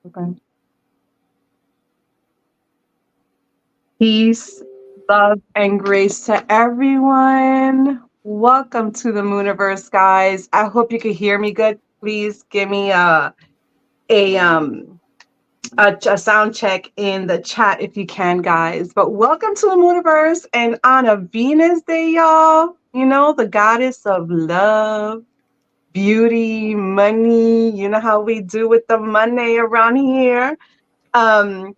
Okay. Peace, love, and grace to everyone. Welcome to the Moonieverse, guys. I hope you can hear me good. Please give me a um a sound check in the chat if you can, guys. But welcome to the Moonieverse, and on a Venus day, y'all. You know, the goddess of love, beauty, money. You know how we do with the money around here. Um,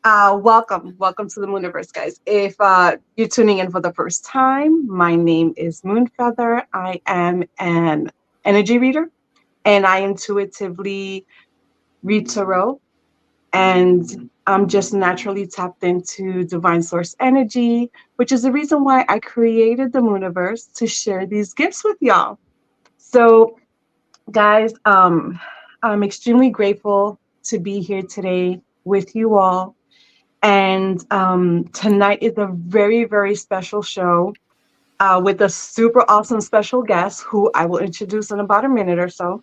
welcome to the Mooniverse, guys. If you're tuning in for the first time, my name is Moonfeather. I am an energy reader, and I intuitively read tarot, and I'm just naturally tapped into divine source energy, which is the reason why I created the Mooniverse to share these gifts with y'all. So, guys, I'm extremely grateful to be here today with you all. And tonight is a very, very special show with a super awesome special guest who I will introduce in about a minute or so.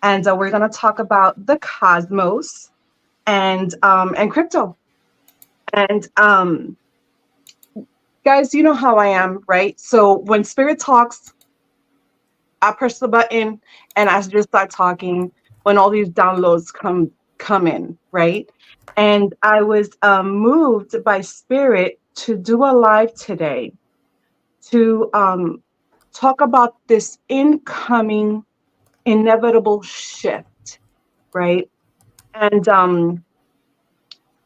And we're going to talk about the cosmos and crypto. And guys, you know how I am, right? So when Spirit talks, I press the button and I just start talking when all these downloads come in, right? And I was moved by Spirit to do a live today to talk about this incoming inevitable shift, right? And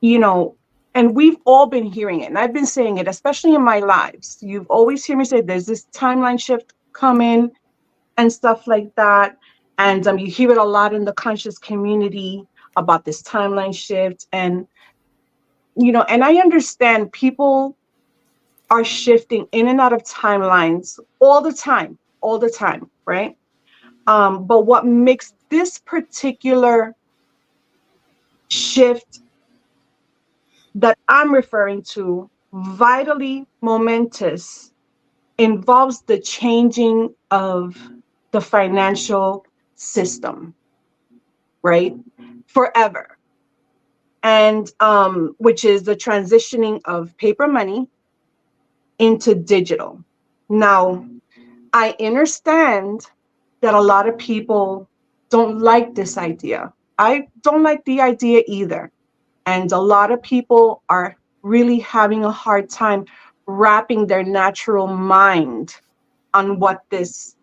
you know, and we've all been hearing it, and I've been saying it, especially in my lives. You've always heard me say there's this timeline shift coming and stuff like that. And you hear it a lot in the conscious community about this timeline shift. And, and I understand people are shifting in and out of timelines all the time, right? But what makes this particular shift that I'm referring to vitally momentous involves the changing of the financial system, right? Forever. And which is the transitioning of paper money into digital. Now, I understand that a lot of people don't like this idea. I don't like the idea either. And a lot of people are really having a hard time wrapping their natural mind on what this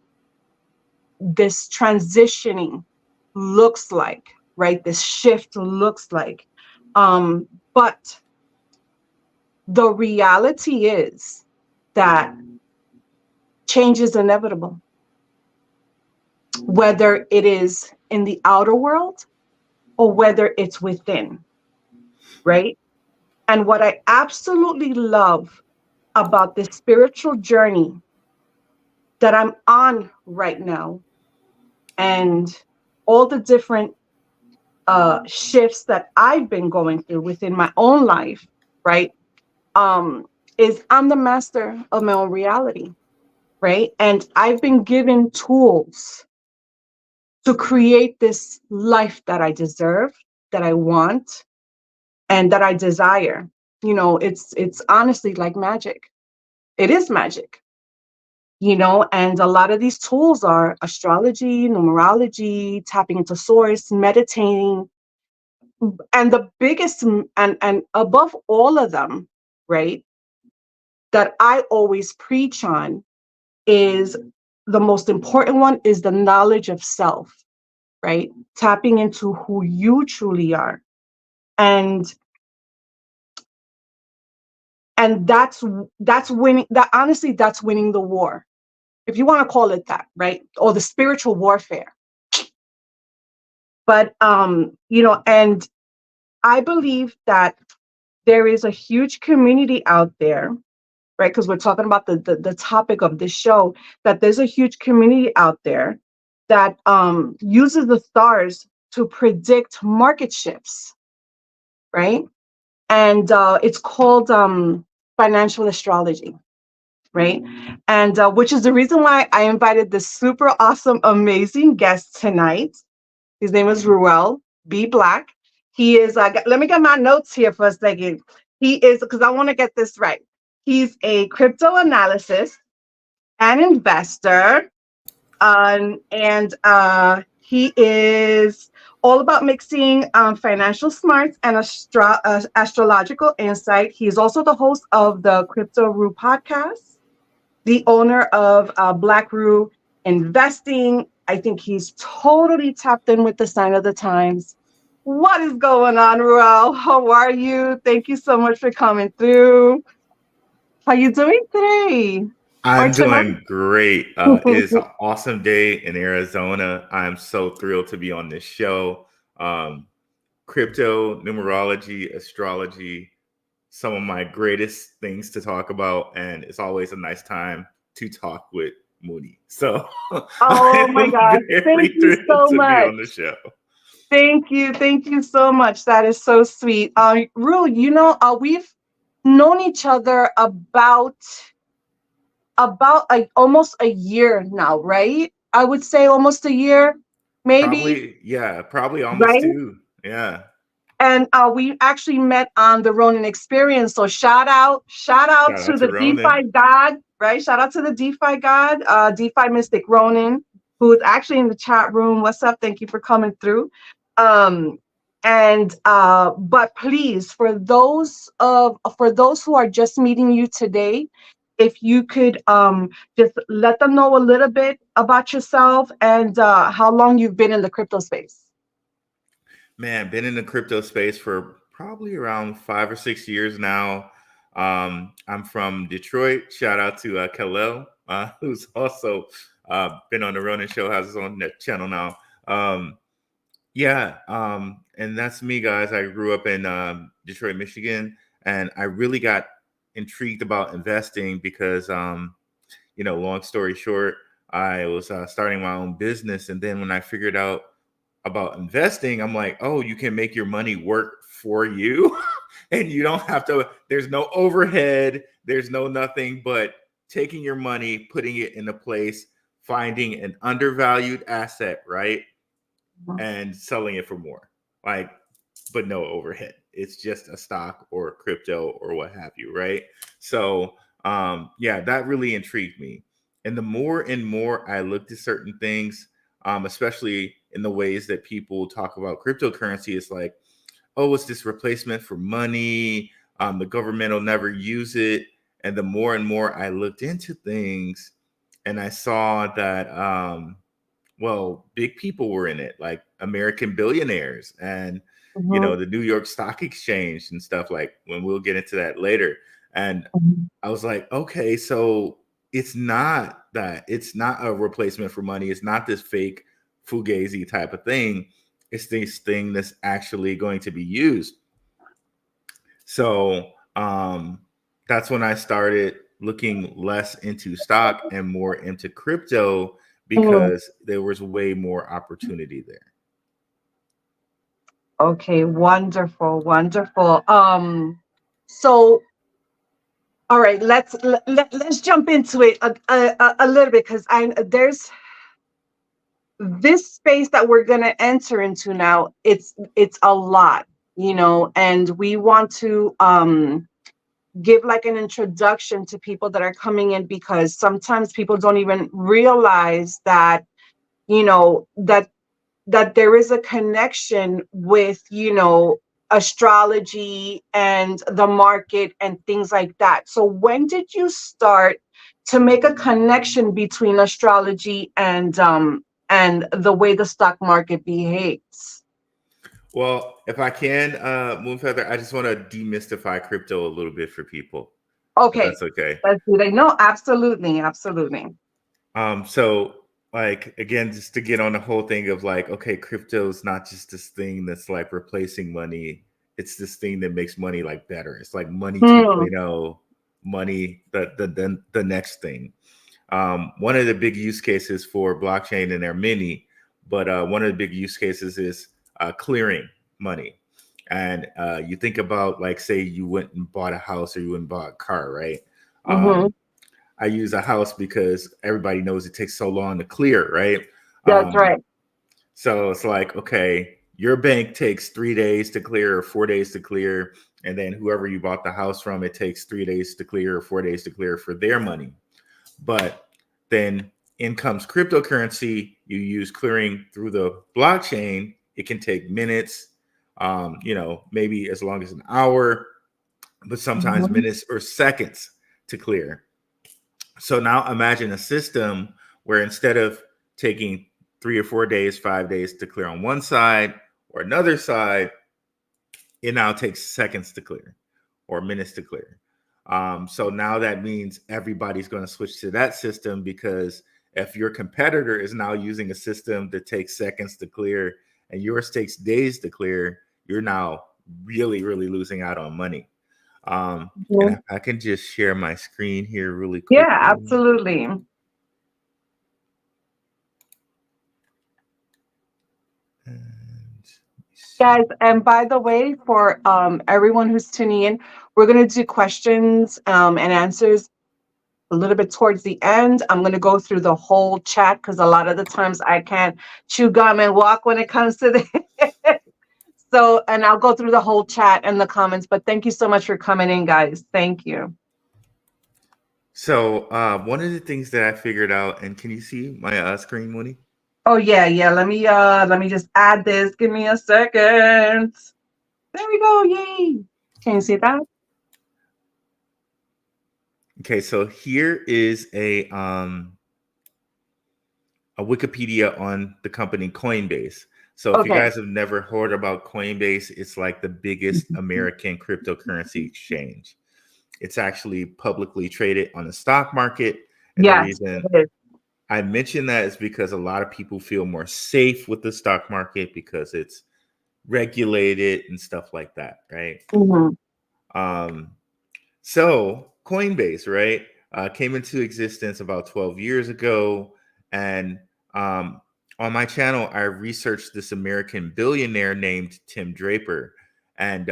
transitioning looks like, right? This shift looks like. But the reality is that change is inevitable, whether it is in the outer world or whether it's within, right? And what I absolutely love about this spiritual journey that I'm on right now and all the different shifts that I've been going through within my own life, right? Is I'm the master of my own reality, right? And I've been given tools to create this life that I deserve, that I want, and that I desire. It's honestly like magic. It is magic, and a lot of these tools are astrology, numerology, tapping into source, meditating, and the biggest and above all of them, right, that I always preach on is the most important one is the knowledge of self, right? Tapping into who you truly are. And that's winning. That honestly, that's winning the war, if you want to call it that, right? Or the spiritual warfare. But and I believe that there is a huge community out there, right? Because we're talking about the topic of this show, that there's a huge community out there that uses the stars to predict market shifts, right? And it's called financial astrology, right? And which is the reason why I invited this super awesome, amazing guest tonight. His name is Ruelle B Black. He is, let me get my notes here for a second. He is, because I want to get this right. He's a crypto analyst, an investor, and he is all about mixing financial smarts and astrological insight. He's also the host of the CRYPTO RUE podcast, the owner of blackrue investing. I think he's totally tapped in with the sign of the times. What is going on, Ruelle? How are you? Thank you so much for coming through. How you doing today? Or I'm tonight? doing great. It is an awesome day in Arizona. I'm so thrilled to be on this show. Um, Crypto, numerology, astrology, some of my greatest things to talk about. And it's always a nice time to talk with Mooney. So I Oh my am gosh. Thank very you thrilled so to be much. on the show. Thank you. Thank you so much. That is so sweet. Rue, we've known each other about almost a year now, right? I would say almost a year, maybe, Probably almost right? two. Yeah. And we actually met on the Ronin experience. So shout out Shout out to to the Ronan. DeFi God, right? Shout out to the DeFi God, DeFi Mystic Ronin, who's actually in the chat room. What's up? Thank you for coming through. Um, but please, for those who are just meeting you today, if you could just let them know a little bit about yourself and how long you've been in the crypto space. Man, been in the crypto space for probably around 5 or 6 years now. I'm from Detroit. Shout out to Khalil, who's also been on the Ronin Show, has his own channel now. And that's me, guys. I grew up in Detroit, Michigan, and I really got intrigued about investing because, long story short, I was starting my own business, and then when I figured out about investing, I'm like, oh, you can make your money work for you and you don't have to, there's no overhead, there's no nothing but taking your money, putting it in a place, finding an undervalued asset, right? And selling it for more. Like, but no overhead. It's just a stock or crypto or what have you, right? So, that really intrigued me. And the more and more I looked at certain things, especially in the ways that people talk about cryptocurrency, it's like, oh, it's this replacement for money. The government will never use it. And the more and more I looked into things, and I saw that big people were in it, like American billionaires and Mhm. the New York Stock Exchange and stuff. Like, when we'll get into that later. And I was like, okay, so it's not that, it's not a replacement for money. It's not this fake fugazi type of thing. It's this thing that's actually going to be used. So that's when I started looking less into stock and more into crypto Mhm. because there was way more opportunity there. Okay, wonderful, wonderful. So all right, let's jump into it a little bit because I there's this space that we're gonna enter into now. It's a lot, and we want to give like an introduction to people that are coming in because sometimes people don't even realize that you know that that there is a connection with astrology and the market and things like that. So when did you start to make a connection between astrology and the way the stock market behaves? Well, if I can, Moonfeather, I just want to demystify crypto a little bit for people, if Okay, that's okay. let's do that. No, absolutely, absolutely. So like, again, just to get on the whole thing of like, okay, crypto is not just this thing that's like replacing money. It's this thing that makes money like better. It's like money Hmm. 2.0, money the next thing. One of the big use cases for blockchain, and there are many, but one of the big use cases is clearing money. And you think about, like, say you went and bought a house or you went and bought a car, right? Hmm. Um, I use a house because everybody knows it takes so long to clear, right? That's Um, right. so it's like, okay, your bank takes 3 days to clear or 4 days to clear, and then whoever you bought the house from, it takes 3 days to clear or 4 days to clear for their money. But then in comes cryptocurrency. You use clearing through the blockchain. It can take minutes, maybe as long as an hour, but sometimes minutes or seconds to clear. So now imagine a system where instead of taking 3 or 4 days, 5 days to clear on one side or another side, it now takes seconds to clear or minutes to clear. So now that means everybody's going to switch to that system, because if your competitor is now using a system that takes seconds to clear and yours takes days to clear, you're now really, really losing out on money. And if I can just share my screen here really quickly. Yeah, absolutely. Guys, and by the way, for everyone who's tuning in, we're going to do questions and answers a little bit towards the end. I'm going to go through the whole chat because a lot of the times I can't chew gum and walk when it comes to this. So, and I'll go through the whole chat and the comments, but thank you so much for coming in, guys. Thank you. So one of the things that I figured out, and can you see my screen, Mooney? Oh yeah. Let me just add this. Give me a second. There we go. Yay. Can you see that? Okay, so here is a Wikipedia on the company Coinbase. So if you guys have never heard about Coinbase, it's like the biggest American cryptocurrency exchange. It's actually publicly traded on the stock market. And the reason I mention that is because a lot of people feel more safe with the stock market because it's regulated and stuff like that, right? So Coinbase, right, came into existence about 12 years ago. And on my channel, I researched this American billionaire named Tim Draper. And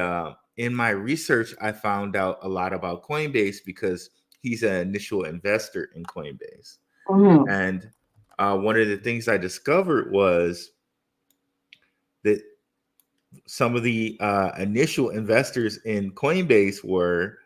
in my research, I found out a lot about Coinbase because he's an initial investor in Coinbase. And one of the things I discovered was that some of the initial investors in Coinbase were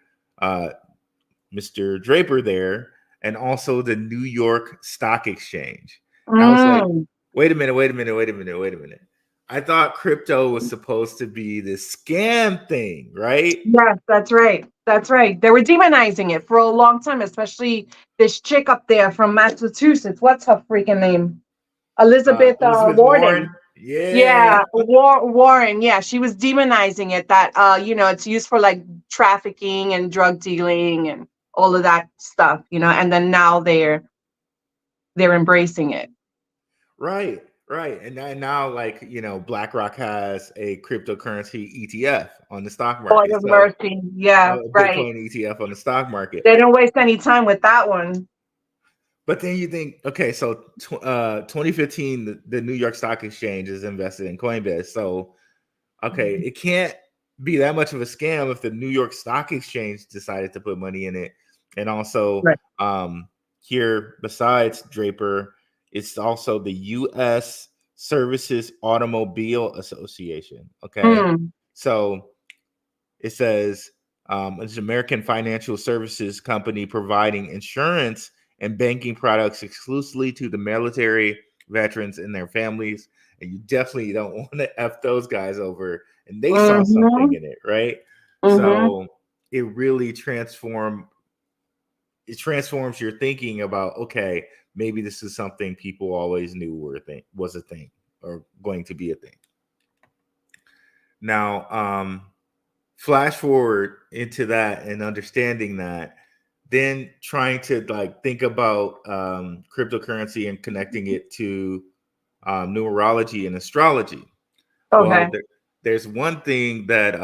Mr. Draper there, and also the New York Stock Exchange. And I was like, wait a minute. I thought crypto was supposed to be this scam thing, right? Yes, that's right. That's right. They were demonizing it for a long time, especially this chick up there from Massachusetts. What's her freaking name? Elizabeth Warren. Yeah. Warren. Yeah, she was demonizing it. That it's used for like trafficking and drug dealing and all of that stuff. And then now they're embracing it. Right. And now, like, BlackRock has a cryptocurrency ETF on the stock market. Oh, mercy. Yeah, right. Bitcoin ETF on the stock market. They don't waste any time with that one. But then you think, okay, so 2015, the New York Stock Exchange is invested in Coinbase. So, okay, it can't be that much of a scam if the New York Stock Exchange decided to put money in it. And also, here, besides Draper, it's also the U.S. Services Automobile Association. Okay, so it says it's an American financial services company providing insurance and banking products exclusively to the military, veterans, and their families. And you definitely don't want to F those guys over. And they saw something in it, right? So it really transforms your thinking about, okay, maybe this is something people always knew was a thing or going to be a thing. Now, flash forward into that and understanding that, then trying to like think about cryptocurrency and connecting it to numerology and astrology. Well, there's one thing that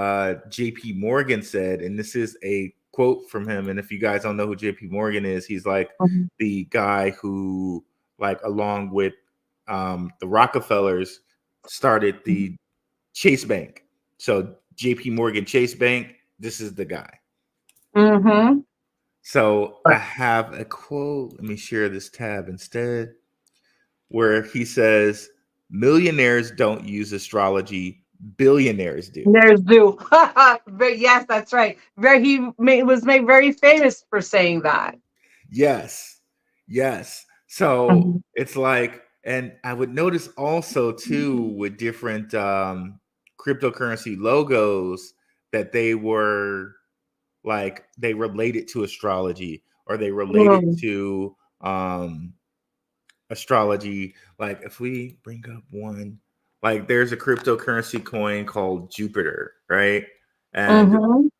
JP Morgan said, and this is a quote from him. And if you guys don't know who JP Morgan is, he's like the guy who, like, along with the Rockefellers, started the Chase Bank. So JP Morgan Chase Bank, this is the guy. So I have a quote. Let me share this tab instead, where he says, millionaires don't use astrology, billionaires do. There's do. Yes, that's right. Was made very famous for saying that. Yes. Yes. So Mhm. it's like, and I would notice also too with different cryptocurrency logos that they were like they related to astrology or they related Mm. to astrology. Like if we bring up one, like there's a cryptocurrency coin called Jupiter, right? And Mhm.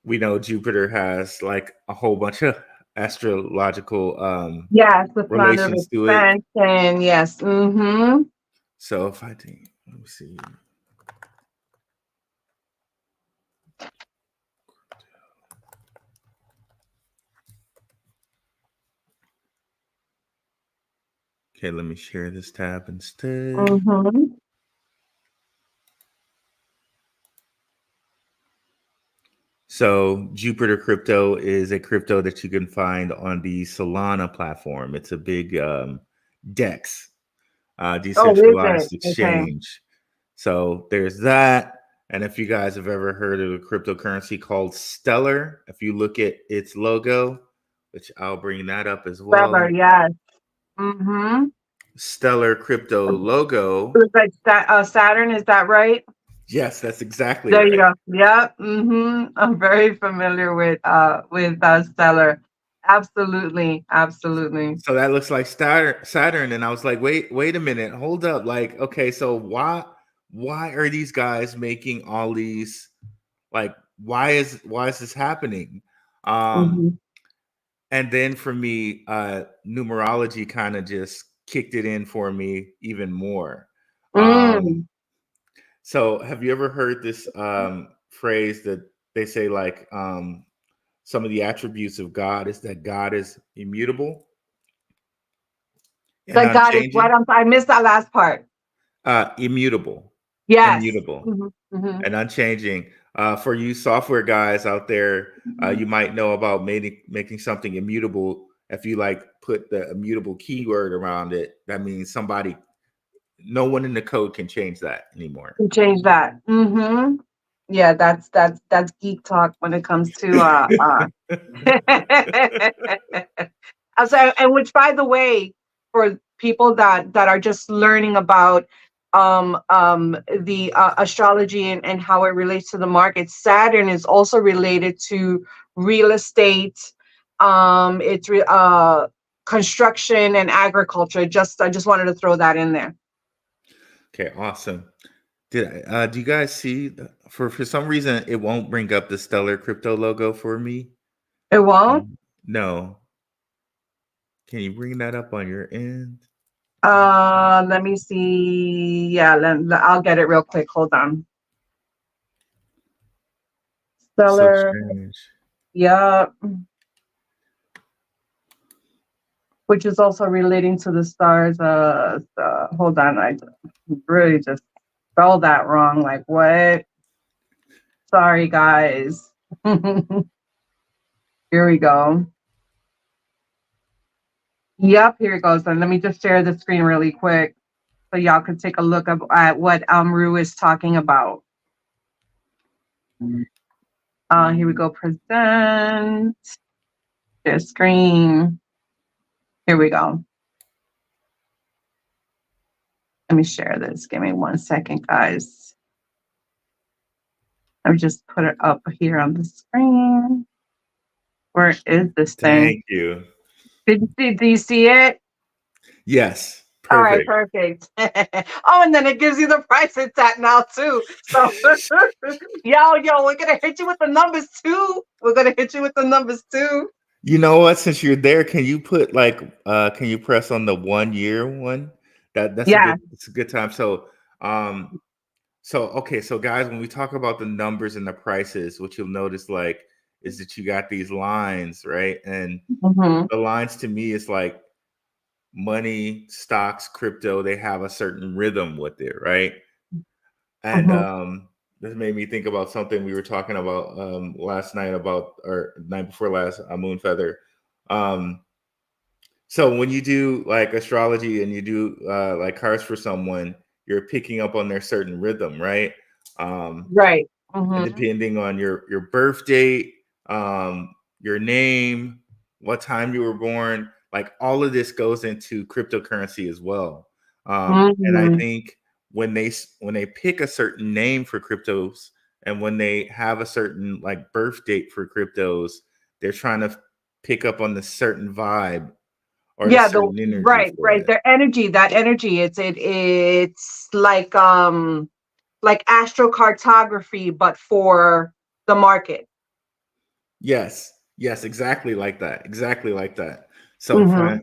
we know Jupiter has like a whole bunch of astrological Yes, the planet of relations to it. expansion. Yes. Mm-hmm. So if I think, let me see. Okay, let me share this tab instead. Mm-hmm. So Jupiter Crypto is a crypto that you can find on the Solana platform. It's a big DEX, Oh, is it? decentralized Okay. exchange. So there's that. And if you guys have ever heard of a cryptocurrency called Stellar, if you look at its logo, which I'll bring that up as Clever. well. Yes. Mm-hmm. Stellar crypto It logo. was like Saturn. Is that right? Yes, that's exactly There you right. go. Yep. Mm-hmm. I'm very familiar with Stellar. Absolutely. Absolutely. So that looks like Saturn, and I was like, wait a minute, hold up. Like, okay, so why are these guys making all these like why is this happening? Um, Mm-hmm. and then for me, numerology kind of just kicked it in for me even more. Um, Mm. so have you ever heard this phrase that they say like some of the attributes of God is that God is immutable and That God is what? unchanging? I missed that last part. Immutable, Yes. immutable, Mm-hmm. Mm-hmm. and unchanging. For you software guys out there, you might know about making something immutable. If you like put the immutable keyword around it, that means no one in the code can change that anymore. You change that. Mm-hmm. Yeah, that's geek talk when it comes to so, and which, by the way, for people that are just learning about the astrology and how it relates to the market, Saturn is also related to real estate. Construction and agriculture. I just wanted to throw that in there. Okay, awesome. Do you guys see for some reason it won't bring up the Stellar Crypto logo for me? It won't. No. Can you bring that up on your end? Let me see. Yeah, I'll get it real quick. Hold on. So Stellar. strange. Yeah, which is also relating to the stars. Hold on. I really just spelled that wrong. Like, what? Sorry, guys. Here we go. Yep, here it goes. Then let me just share the screen really quick so y'all can take a look at what Rue is talking about. Here we go. Present. Share screen. Here we go. Let me share this. Give me 1 second, guys. Let me just put it up here on the screen. Where is this thing? Thank you. Do you see it? Yes, All right, perfect. perfect. Oh, and then it gives you the price it's at now too. So, yo, we're gonna hit you with the numbers too. We're gonna hit you with the numbers too. You know what? Since you're there, can you put like can you press on the 1 year one? That's a Yeah. good time. Um so okay, so guys, when we talk about the numbers and the prices, what you'll notice like is that you got these lines, right? And Mm-hmm. the lines to me is like money, stocks, crypto, they have a certain rhythm with it, right? And Mm-hmm. this made me think about something we were talking about last night about or night before last, Moonfeather. Um, so when you do like astrology and you do like cards for someone, you're picking up on their certain rhythm, right? Right. And Mm-hmm. depending on your birth date, your name, what time you were born, like all of this goes into cryptocurrency as well. And I Mm-hmm. think when they pick a certain name for cryptos, and when they have a certain like birth date for cryptos, they're trying to pick up on the certain vibe or the Yeah, the certain energy right, for right. it. Their energy, that energy, it's like astrocartography, but for the market. Yes, yes, exactly like that. Exactly like that. So Mm-hmm. if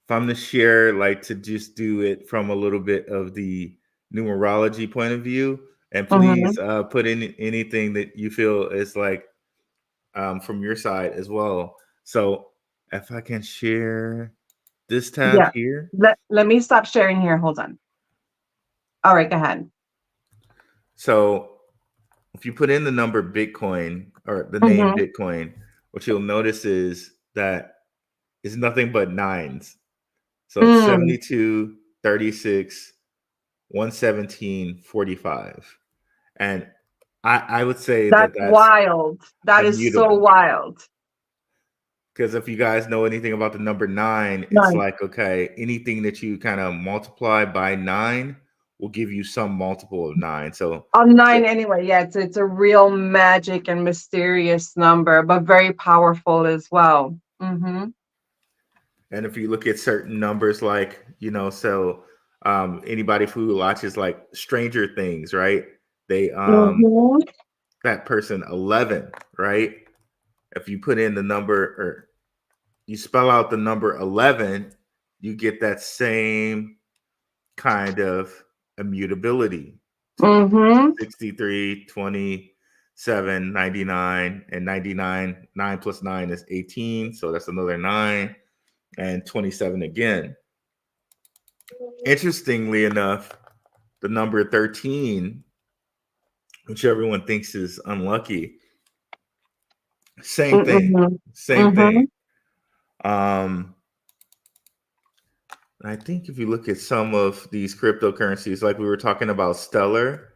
I'm to share, like to just do it from a little bit of the numerology point of view, and Mm-hmm. please put in anything that you feel is like from your side as well. So if I can share this tab Yeah. here. Let me stop sharing here. Hold on. All right, go ahead. So if you put in the number Bitcoin or the name Mm-hmm. Bitcoin, what you'll notice is that it's nothing but nines. So it's Mm, 72, 36, 117, 45. And I would say that that's that's wild. That is so immutable. wild. Because if you guys know anything about the number nine, it's Nice. like, okay, anything that you kind of multiply by nine will give you some multiple of nine. So, On so nine anyway. Yeah, it's a real magic and mysterious number, but very powerful as well. Mm-hmm. and if you look at certain numbers, like, so anybody who watches like Stranger Things, right? They, Mm-hmm. that person 11, right? If you put in the number or you spell out the number 11, you get that same kind of immutability. Mm-hmm. 63, 27, 99, and 99. 9 plus 9 is 18. So that's another 9, and 27 again. Interestingly enough, the number 13, which everyone thinks is unlucky, same thing. Mm-hmm. Same Mm-hmm. thing. Um, I think if you look at some of these cryptocurrencies, like we were talking about Stellar,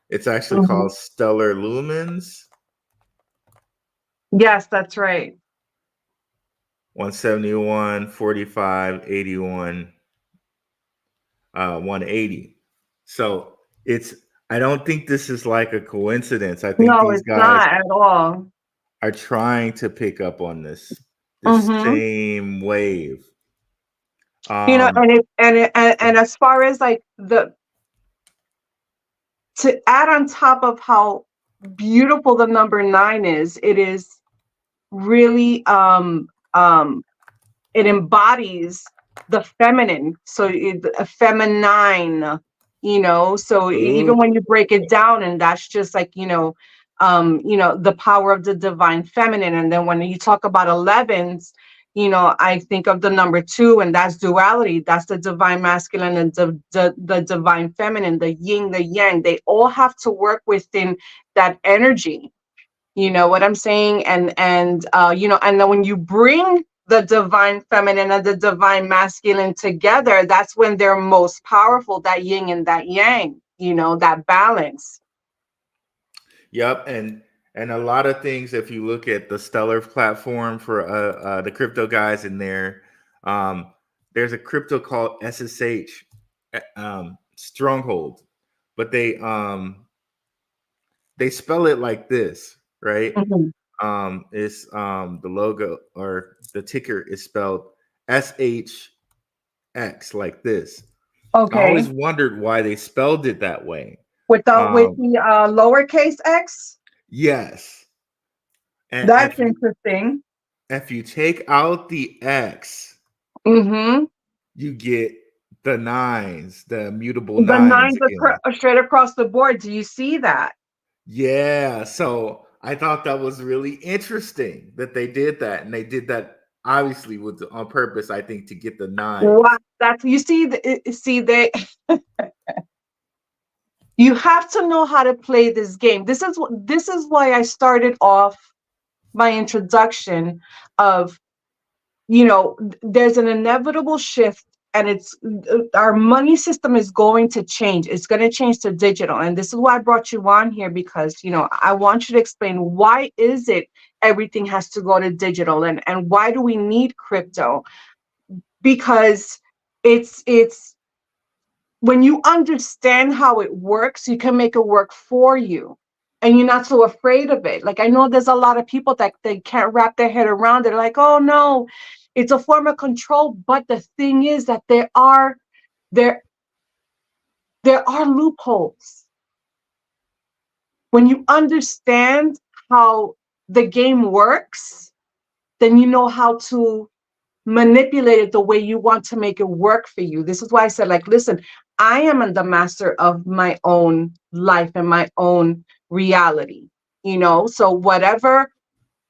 it's actually Mm-hmm. called Stellar Lumens. Yes, that's right. 171, 45, 81, 180. So it's, I don't think this is like a coincidence. I think No, these it's guys not at all. are trying to pick up on this Mm-hmm. same wave. You know, Um, and as far as like the to add on top of how beautiful the number nine is, it is really it embodies the feminine, so a feminine, so ooh, even when you break it down, and that's just like, the power of the divine feminine. And then when you talk about 11s, I think of the number two, and that's duality. That's the divine masculine and the divine feminine, the yin, the yang. They all have to work within that energy. You know what I'm saying? And then when you bring the divine feminine and the divine masculine together, that's when they're most powerful, that yin and that yang, that balance. yep, and a lot of things. If you look at the Stellar platform for the crypto guys in there, um, there's a crypto called SSH Stronghold, but they spell it like this, right? Mhm. It's the logo or the ticker is spelled SHX like this. I Okay. always wondered why they spelled it that way. With Um, the lowercase x, yes, and that's interesting. if you take out the X, Mm-hmm. you get the nines, the mutable The nines nines again. are straight across the board. Do you see that? Yeah, so I thought that was really interesting that they did that, and they did that obviously with on purpose. I think to get the Wow, nines. that's you see see they you have to know how to play this game. This is why I started off my introduction of, there's an inevitable shift and it's our money system is going to change. It's going to change to digital. And this is why I brought you on here, because, you know, I want you to explain, why is it everything has to go to digital, and why do we need crypto? Because it's when you understand how it works, you can make it work for you, and you're not so afraid of it. Like, I know there's a lot of people that they can't wrap their head around it. They're like, oh no, it's a form of control. But the thing is that there there are loopholes. When you understand how the game works, then you know how to manipulate it the way you want to make it work for you. This is why I said, like, listen, I am the master of my own life and my own reality, you know? So whatever,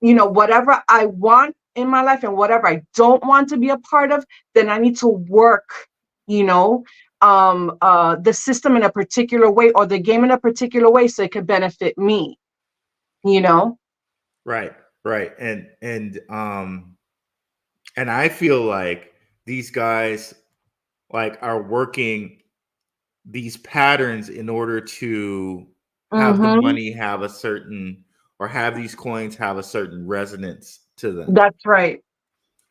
you know, whatever I want in my life and whatever I don't want to be a part of, then I need to work, you know, the system in a particular way, or the game in a particular way, so it could benefit me, you know? Right, right. And I feel like these guys like are working these patterns in order to have the Mm-hmm. money have a certain, or have these coins have a certain resonance to them. That's right.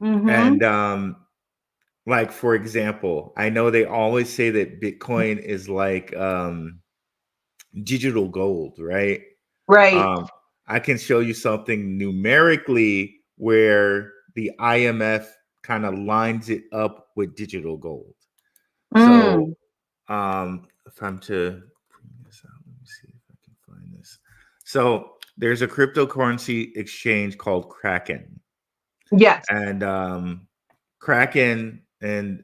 Mm-hmm. And like, for example, I know they always say that Bitcoin is like digital gold, right? Right. Um, I can show you something numerically where the IMF kind of lines it up with digital gold. So Mm. if I'm to bring this out, let me see if I can find this. So there's a cryptocurrency exchange called Kraken. Yes. And Kraken and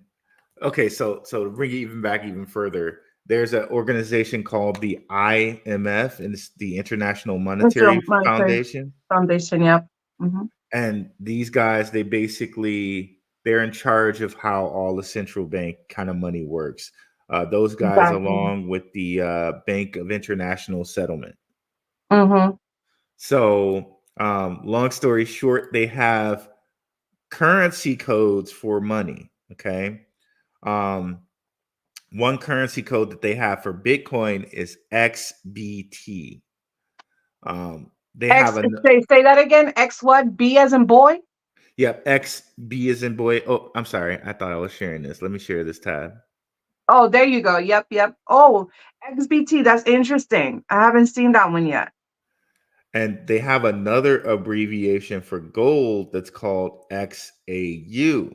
okay, so to bring it even back even further, there's an organization called the IMF, and it's the International Monetary Mutual Monetary Foundation. Foundation. Yep. Mm-hmm. And these guys, they're in charge of how all the central bank kind of money works. Those guys, Exactly. along with the Bank of International Settlement. Mm-hmm. So, long story short, they have currency codes for money. Okay. Um, one currency code that they have for Bitcoin is XBT. They have X. a Say that again. X what? B as in boy. Yep, XB is in boy. Oh, I'm sorry. I thought I was sharing this. Let me share this tab. Oh, there you go. Yep. Yep. Oh, XBT. That's interesting. I haven't seen that one yet. And they have another abbreviation for gold that's called XAU.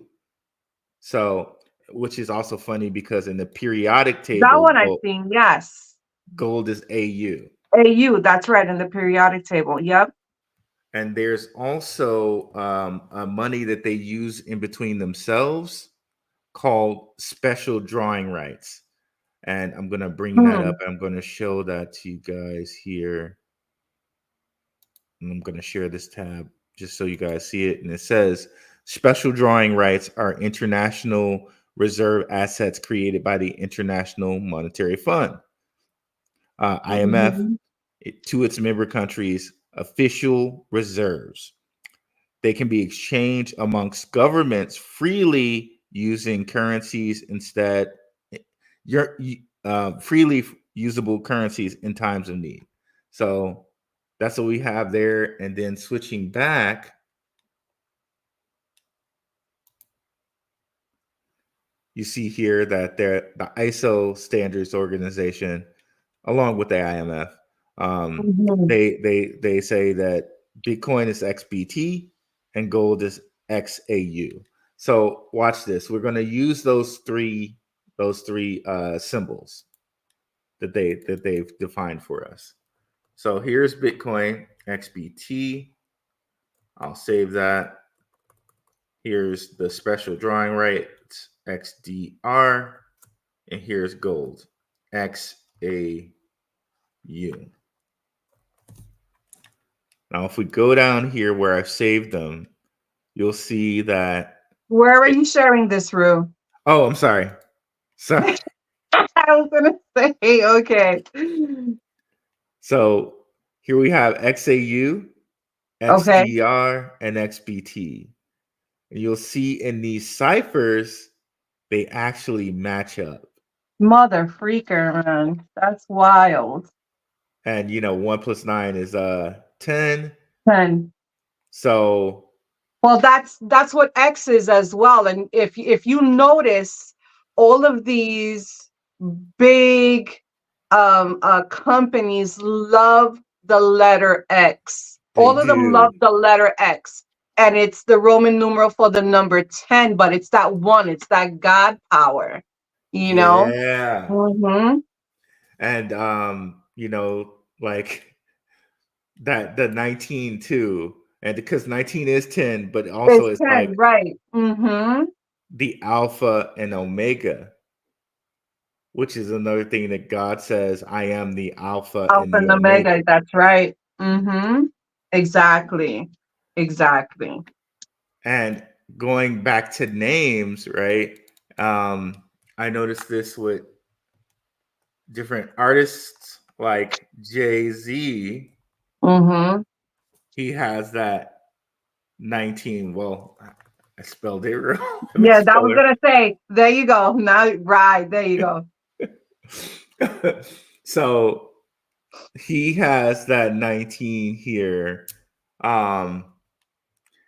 So, which is also funny because in the periodic That table, one I've seen. Yes. gold is AU. AU. That's right, in the periodic table. Yep. And there's also a money that they use in between themselves called special drawing rights. And I'm going to bring that up. Hmm. I'm going to show that to you guys here. And I'm going to share this tab just so you guys see it. And it says special drawing rights are international reserve assets created by the International Monetary Fund, IMF, Hmm. to its member countries' official reserves. They can be exchanged amongst governments freely using currencies instead, your freely usable currencies in times of need. So that's what we have there. And then switching back, you see here that the ISO standards organization, along with the IMF, Hmm. they say that Bitcoin is XBT and gold is XAU. So watch this. We're going to use those three symbols that they've defined for us. So here's Bitcoin XBT. I'll save that. Here's the special drawing rights XDR, and here's gold XAU. Now, if we go down here where I've saved them, you'll see that. Where are you sharing this, Rue? Oh, I'm sorry. Sorry. I was gonna say, okay. So here we have XAU, Okay. XDR, and XBT. And you'll see in these ciphers they actually match up. Mother freaker, man. That's wild. And 1 + 9 is 10. 10. So Well, that's what X is as well. And if you notice, all of these big companies love the letter X. they All of them love do. the letter X, and it's the Roman numeral for the number 10. But it's that one. It's that God power. You know. Yeah. Mm-hmm. And like that the 19 too. And because 19 is 10, but also It's it's 10, like right? Mm-hmm. the alpha and omega, which is another thing that God says, I am the alpha and Alpha the and omega. Omega. That's right. Mm-hmm. Exactly. Exactly. And going back to names, right? I noticed this with different artists like Jay-Z. Mm-hmm. He has that 19. Well, I spelled it wrong. Let me Yeah, that spell was gonna say. There you go. Now, right there you go. it. So he has that 19 here. Um,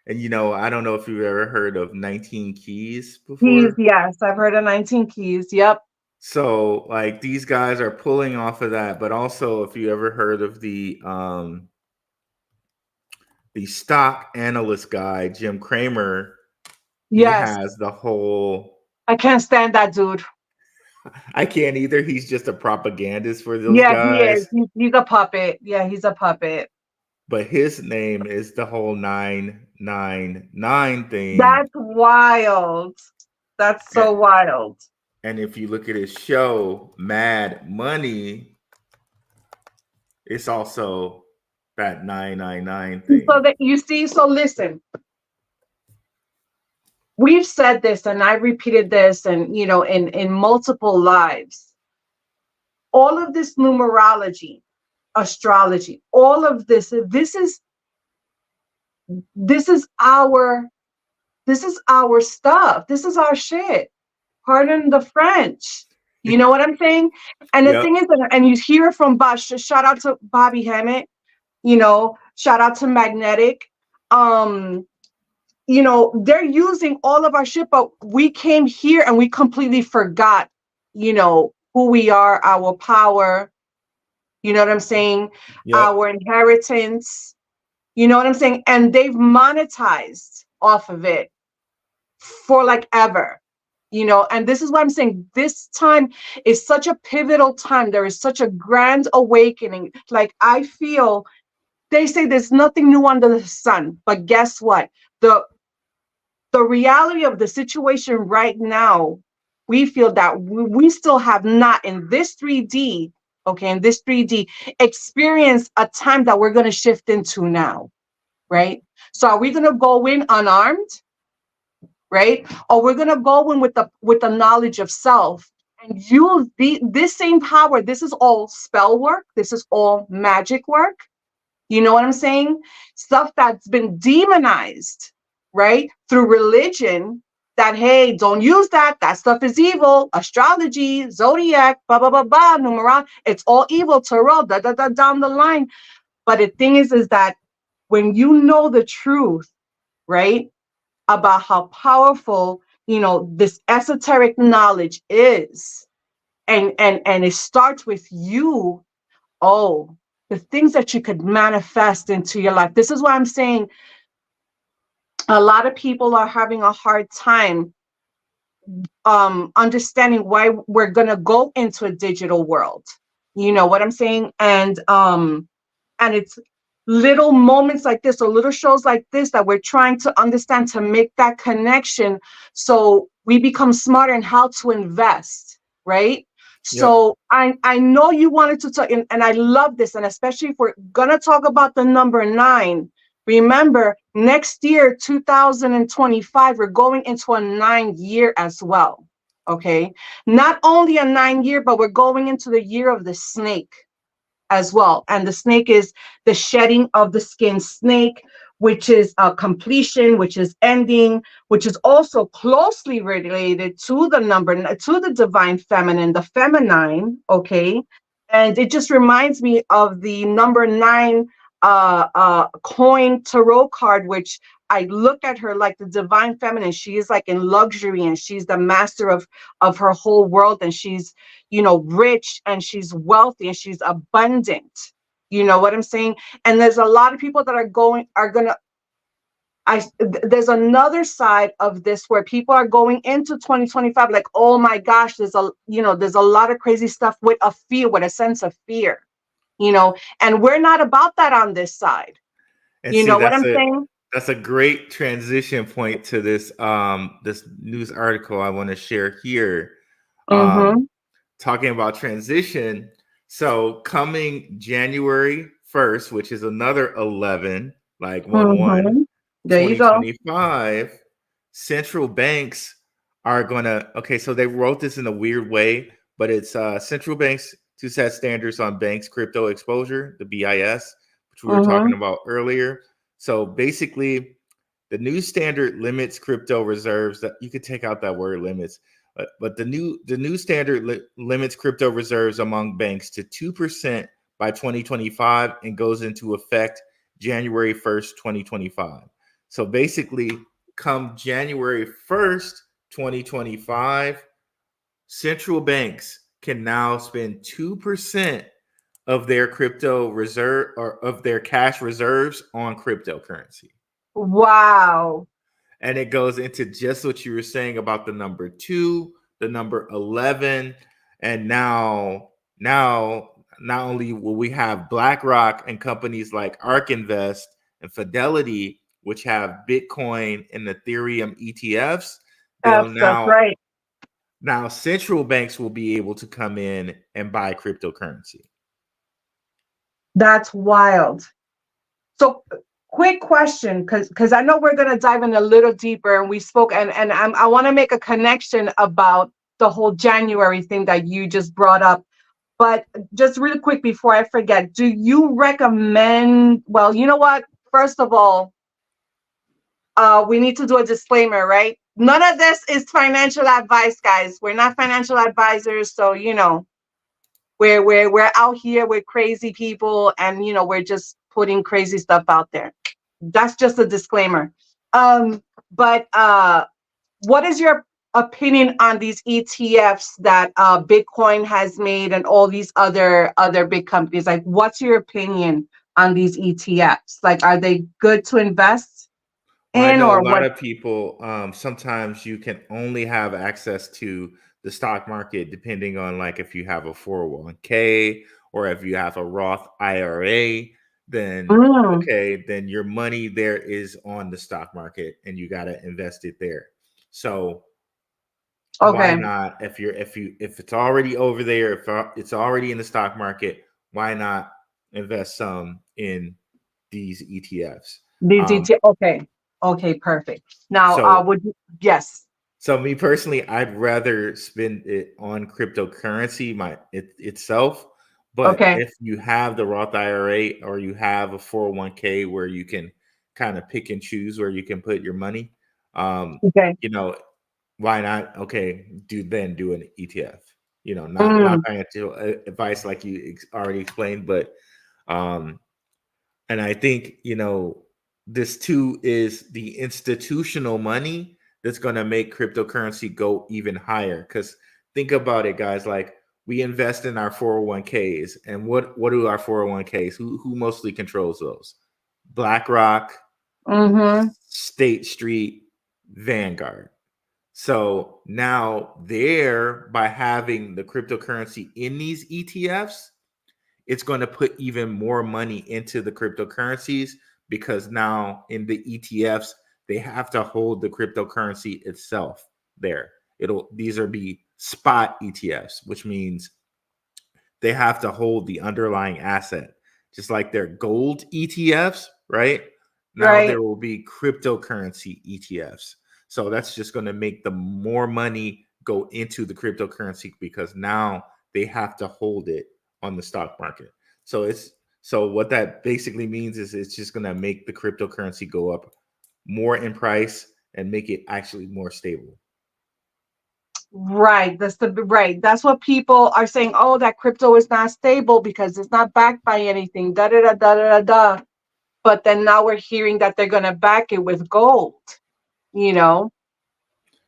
and I don't know if you've ever heard of 19 keys Keys. before. Yes, I've heard of 19 keys. Yep. So like these guys are pulling off of that, but also if you ever heard of the stock analyst guy, Jim Cramer, he Yes. has the whole I can't stand that dude. I can't either. He's just a propagandist for those Yeah, he is. guys. He's a puppet. Yeah, he's a puppet. But his name is the whole 999 thing. That's wild. That's And, so wild. and if you look at his show, Mad Money, it's also that 999 So thing. that you see, so listen, we've said this and I repeated this and in multiple lives. All of this numerology, astrology, all of this is our stuff. This is our shit. Pardon the French. You know what I'm saying? And the thing Yep. is that, and you hear it from Bosch, shout out to Bobby Hammett, shout out to Magnetic. They're using all of our shit, but we came here and we completely forgot, who we are, our power, you know what I'm saying? Yep. Our inheritance, you know what I'm saying? And they've monetized off of it for like ever, and this is what I'm saying. This time is such a pivotal time. There is such a grand awakening. Like, I feel they say there's nothing new under the sun, but guess what? The reality of the situation right now, we feel that we still have not in this 3D, okay, in this 3D, experience a time that we're going to shift into now, right? So are we going to go in unarmed, right? Or we're going to go in with the knowledge of self and use this same power. This is all spell work. This is all magic work. You know what I'm saying? Stuff that's been demonized, right? Through religion, that, hey, don't use that. That stuff is evil. Astrology, zodiac, blah, blah, blah, blah, numerology. It's all evil, tarot, da, da, da, down the line. But the thing is that when you know the truth, right, about how powerful, this esoteric knowledge is, and it starts with you. Oh, the things that you could manifest into your life. This is why I'm saying a lot of people are having a hard time understanding why we're gonna go into a digital world. You know what I'm saying? And it's little moments like this or little shows like this that we're trying to understand to make that connection so we become smarter in how to invest, right? Yep. So I know you wanted to talk, and I love this, and especially if we're gonna talk about the number 9. Remember, next year, 2025, we're going into a 9-year as well. Okay, not only a 9-year, but we're going into the year of the snake as well. And the snake is the shedding of the skin snake. which is completion, which is ending, which is also closely related to the number, to the divine feminine, the feminine, okay? And it just reminds me of the number 9 coin tarot card, which I look at her like the divine feminine. She is like in luxury, and she's the master of her whole world, and she's, rich, and she's wealthy, and she's abundant. You know what I'm saying? And there's a lot of people that there's another side of this where people are going into 2025 like, oh my gosh, there's a lot of crazy stuff, with a sense of fear, and we're not about that on this side. And You see, know what I'm saying? that's a great transition point to this news article I want to share here. Mm-hmm. Talking about transition. So coming January 1st, which is another 11, like 1/1, Mm-hmm. There you go. 2025, central banks are gonna, okay, so they wrote this in a weird way, but it's central banks to set standards on banks' crypto exposure, the BIS, which we were talking Mm-hmm. about earlier. So basically, the new standard limits crypto reserves. That you could take out that word limits, but the new standard limits crypto reserves among banks to 2% by 2025 and goes into effect January 1st, 2025. So basically, come January 1st, 2025, central banks can now spend 2% of their crypto reserve, or of their cash reserves, on cryptocurrency. Wow. And it goes into just what you were saying about the number 2, the number 11, and now not only will we have BlackRock and companies like ARK Invest and Fidelity, which have Bitcoin and Ethereum ETFs, they'll That's right. now central banks will be able to come in and buy cryptocurrency. That's wild. So, quick question, because I know we're gonna dive in a little deeper, and we spoke, and I want to make a connection about the whole January thing that you just brought up. But just really quick before I forget, do you recommend? Well, you know what? First of all, we need to do a disclaimer, right? None of this is financial advice, guys. We're not financial advisors, so we're out here with crazy people, and we're just putting crazy stuff out there. That's just a disclaimer. But what is your opinion on these ETFs that Bitcoin has made, and all these other big companies? Like, what's your opinion on these ETFs? Like, are they good to invest Well, I in, know a or lot what? of people, sometimes you can only have access to the stock market depending on, like, if you have a 401k or if you have a Roth IRA, then Mm, okay, then your money there is on the stock market and you got to invest it there. So why okay, not, if it's already over there, if it's already in the stock market, why not invest some in these ETFs? these Um, ETF. Okay, perfect. Now, so would you? Yes. So me personally, I'd rather spend it on cryptocurrency itself. But Okay. if you have the Roth IRA or you have a 401k where you can kind of pick and choose where you can put your money, um, Okay. you know, why not? Okay, do an ETF. Not Mm, financial advice like you already explained, but um, and I think, this too is the institutional money that's going to make cryptocurrency go even higher. Because think about it, guys. Like, we invest in our 401ks, and what do our 401ks? Who mostly controls those? BlackRock, mm-hmm. State Street, Vanguard. So now, by having the cryptocurrency in these ETFs, it's going to put even more money into the cryptocurrencies, because now in the ETFs, they have to hold the cryptocurrency itself there. These are be spot ETFs, which means they have to hold the underlying asset, just like their gold ETFs, right? Now Right. there will be cryptocurrency ETFs. So that's just going to make the more money go into the cryptocurrency, because now they have to hold it on the stock market. So So what that basically means is it's just going to make the cryptocurrency go up more in price and make it actually more stable. Right. That's what people are saying. Oh, that crypto is not stable because it's not backed by anything. Da da da da da da. But then now we're hearing that they're gonna back it with gold. You know.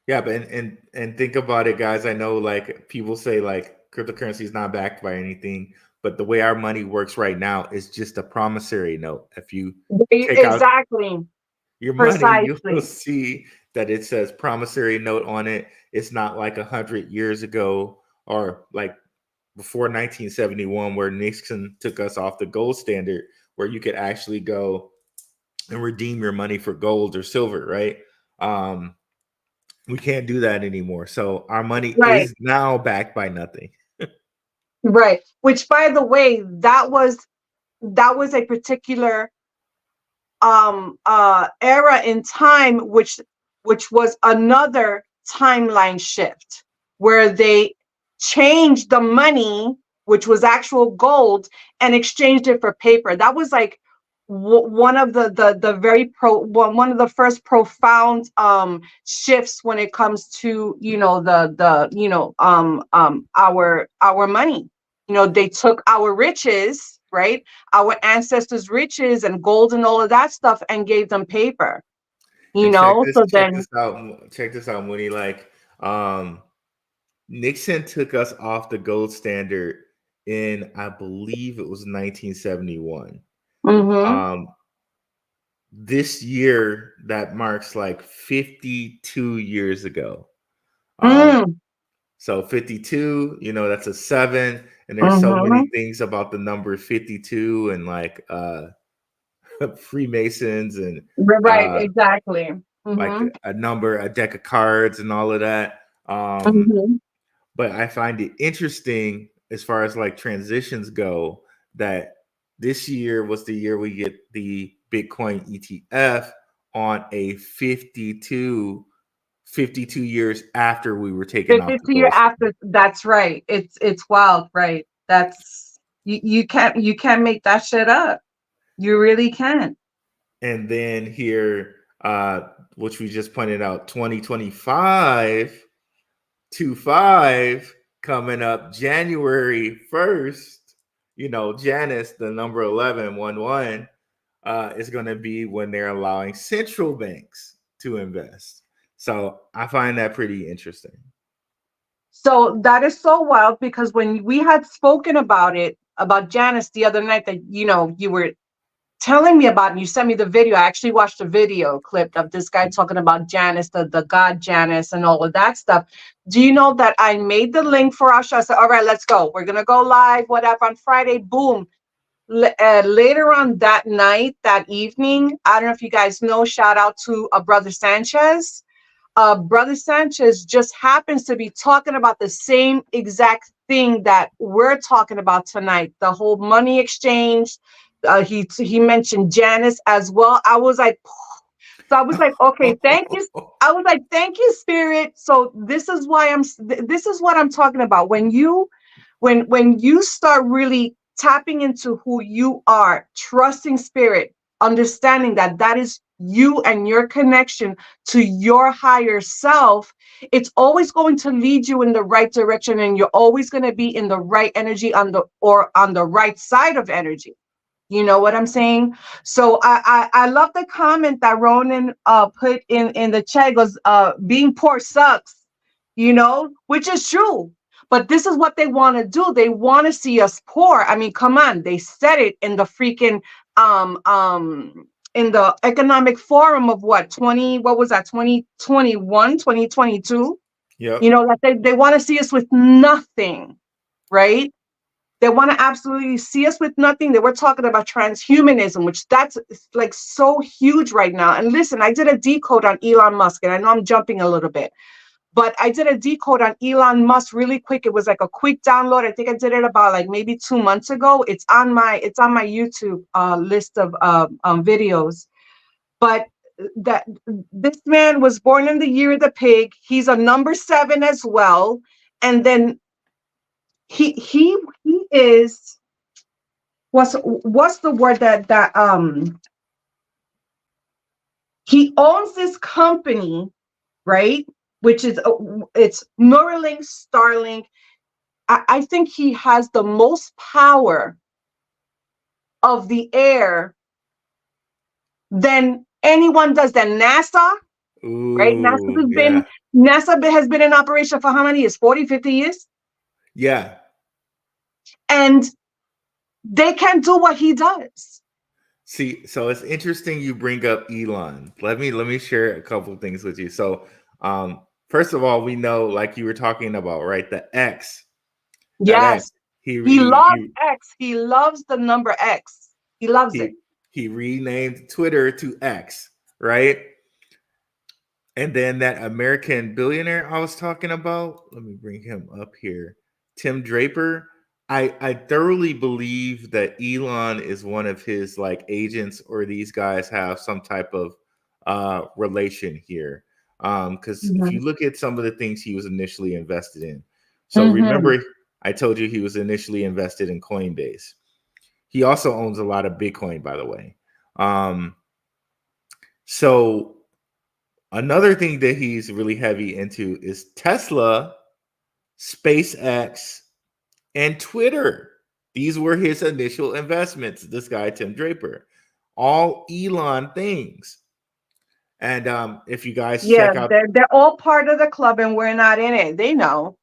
Yeah, but and think about it, guys. I know like people say like cryptocurrency is not backed by anything, but the way our money works right now is just a promissory note. If you take out Exactly. your money, you'll Precisely. see that it says promissory note on it. It's not like 100 years ago or like before 1971, where Nixon took us off the gold standard, where you could actually go and redeem your money for gold or silver, right? Um, we can't do that anymore. So our money Right. is now backed by nothing. Right. Which, by the way, that was a particular era in time, which was another timeline shift where they changed the money, which was actual gold, and exchanged it for paper. That was like one of the very one of the first profound shifts when it comes to our money. They took our riches, right, our ancestors' riches and gold and all of that stuff, and gave them paper. And So check then, this out, Mooney. Like, Nixon took us off the gold standard in, I believe it was 1971. mm-hmm, Um, this year that marks like 52 years ago. Um, mm, so 52, that's a 7, and there's so mm-hmm, many things about the number 52 and like Freemasons and right, uh exactly, like mm-hmm, a deck of cards and all of that. mm-hmm. But I find it interesting as far as like transitions go that this year was the year we get the Bitcoin ETF on a 52 years after we were taken off the 52 year gold after. standard. That's right. It's wild, right? That's you can't make that shit up. You really can't. And then here, which we just pointed out, 2025 25 coming up January 1st, Janus, the number 1111, is going to be when they're allowing central banks to invest. So I find that pretty interesting. So that is so wild because when we had spoken about Janice the other night, that you were telling me about, and you sent me the video. I actually watched a video clip of this guy talking about Janice, the god Janice, and all of that stuff. Do you know that I made the link for our show? I said, all right, let's go. We're gonna go live, whatever, on Friday. Boom. Later on that night, that evening, I don't know if you guys know, shout out to Brother Sanchez. Brother Sanchez just happens to be talking about the same exact thing that we're talking about tonight, the whole money exchange. He mentioned Janice as well. I was like, so I was like, okay, thank you. I was like, thank you, Spirit. So this is why this is what I'm talking about. When you start really tapping into who you are, trusting Spirit, understanding that that is you and your connection to your higher self, it's always going to lead you in the right direction, and you're always going to be in the right energy on the right side of energy. You know what I'm saying? So I love the comment that Ronan put in the chat. Goes, being poor sucks, which is true. But this is what they want to do. They want to see us poor. I mean, come on. They said it in the freaking in the economic forum of what was that, 2021, 2022? Yep. That they want to see us with nothing, right? They want to absolutely see us with nothing. They were talking about transhumanism, which that's like so huge right now. And listen, I did a decode on Elon Musk, and I know I'm jumping a little bit, but I did a decode on Elon Musk really quick. It was like a quick download. I think I did it about like maybe 2 months ago. It's on my YouTube list of videos. But that this man was born in the year of the pig. He's a number 7 as well, and then he is what's the word that he owns this company, right? Which is it's Neuralink, Starlink. I think he has the most power of the air than anyone does. Than NASA, right? Ooh, yeah. NASA has been in operation for how many years? 40, 50 years? Yeah. And they can't do what he does. See, so it's interesting you bring up Elon. Let me share a couple of things with you. So, first of all, we know, like you were talking about, right? The X, that X. Yes. He He he loves he X. He loves the number X. He loves it. he renamed Twitter to X, right? And then that American billionaire I was talking about, let me bring him up here. Tim Draper. I thoroughly believe that Elon is one of his like agents, or these guys have some type of relation here. Because if you Mhm. look at some of the things he was initially invested in. So Mhm. remember, I told you he was initially invested in Coinbase. He also owns a lot of Bitcoin, by the way. Um, so another thing that he's really heavy into is Tesla, SpaceX, and Twitter. These were his initial investments. This guy, Tim Draper, all Elon things. And if you guys Yeah, check out, they're all part of the club, and we're not in it. They know.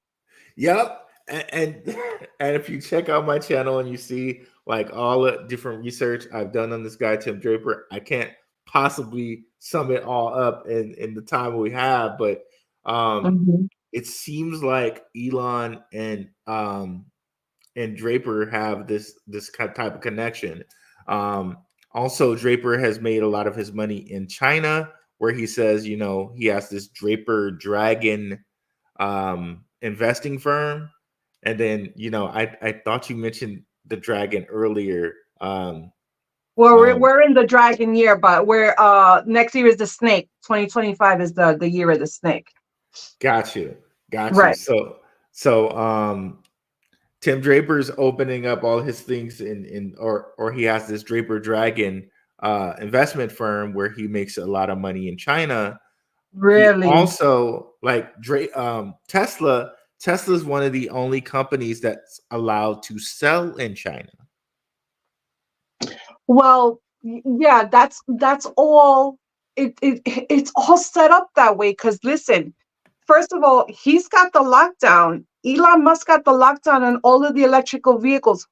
yep, and and if you check out my channel and you see like all the different research I've done on this guy, Tim Draper, I can't possibly sum it all up in the time we have, but um, Mhm. it seems like Elon and Draper have this type of connection. Um, Also, Draper has made a lot of his money in China, where he says, he has this Draper Dragon investing firm, and then I thought you mentioned the dragon earlier. Well, Um, we're in the dragon year, but we're next year is the snake. 2025 is the year of the snake. got you, got you. Right. So Tim Draper's opening up all his things or he has this Draper Dragon investment firm where he makes a lot of money in China. He Really? also Tesla. Tesla's one of the only companies that's allowed to sell in China. Well, yeah, that's all. It's all set up that way. Because listen, first of all, he's got the lockdown. Elon Musk got the lockdown on all of the electrical vehicles.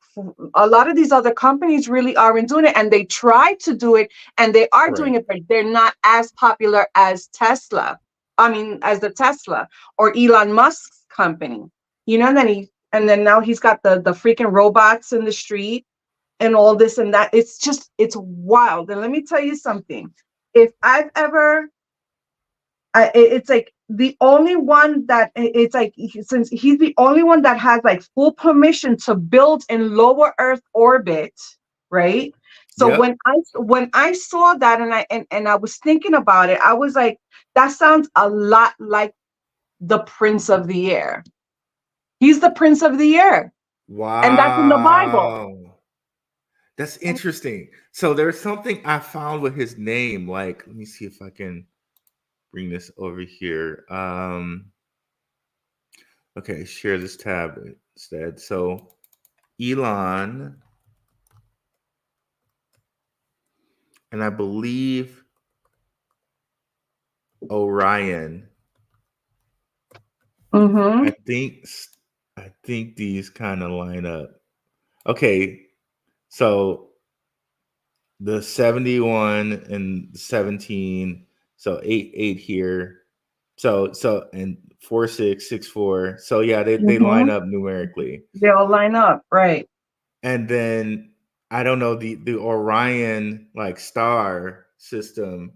A lot of these other companies really aren't doing it, and they try to do it, and they are doing Right. it, but they're not as popular as Tesla. I mean, as the Tesla or Elon Musk's company. And then now he's got the freaking robots in the street and all this and that. It's wild. And let me tell you something. If I've ever it's like the only one that it's like, since he's the only one that has like full permission to build in lower earth orbit, right? So Yep. when I saw that, and I was thinking about it, I was like, that sounds a lot like the prince of the air. He's the prince of the air, and that's in the Bible. Wow. That's interesting. So there's something I found with his name. Like, let me see if I can bring this over here. Okay, share this tab instead. So Elon, and I believe Orion. Mm-hmm. I think I think these kind of line up. Okay, so the 71 and 17, so 8 here. So and 4664. So yeah, they line Mm-hmm. up numerically. They all line up, right? And then I don't know the Orion like star system.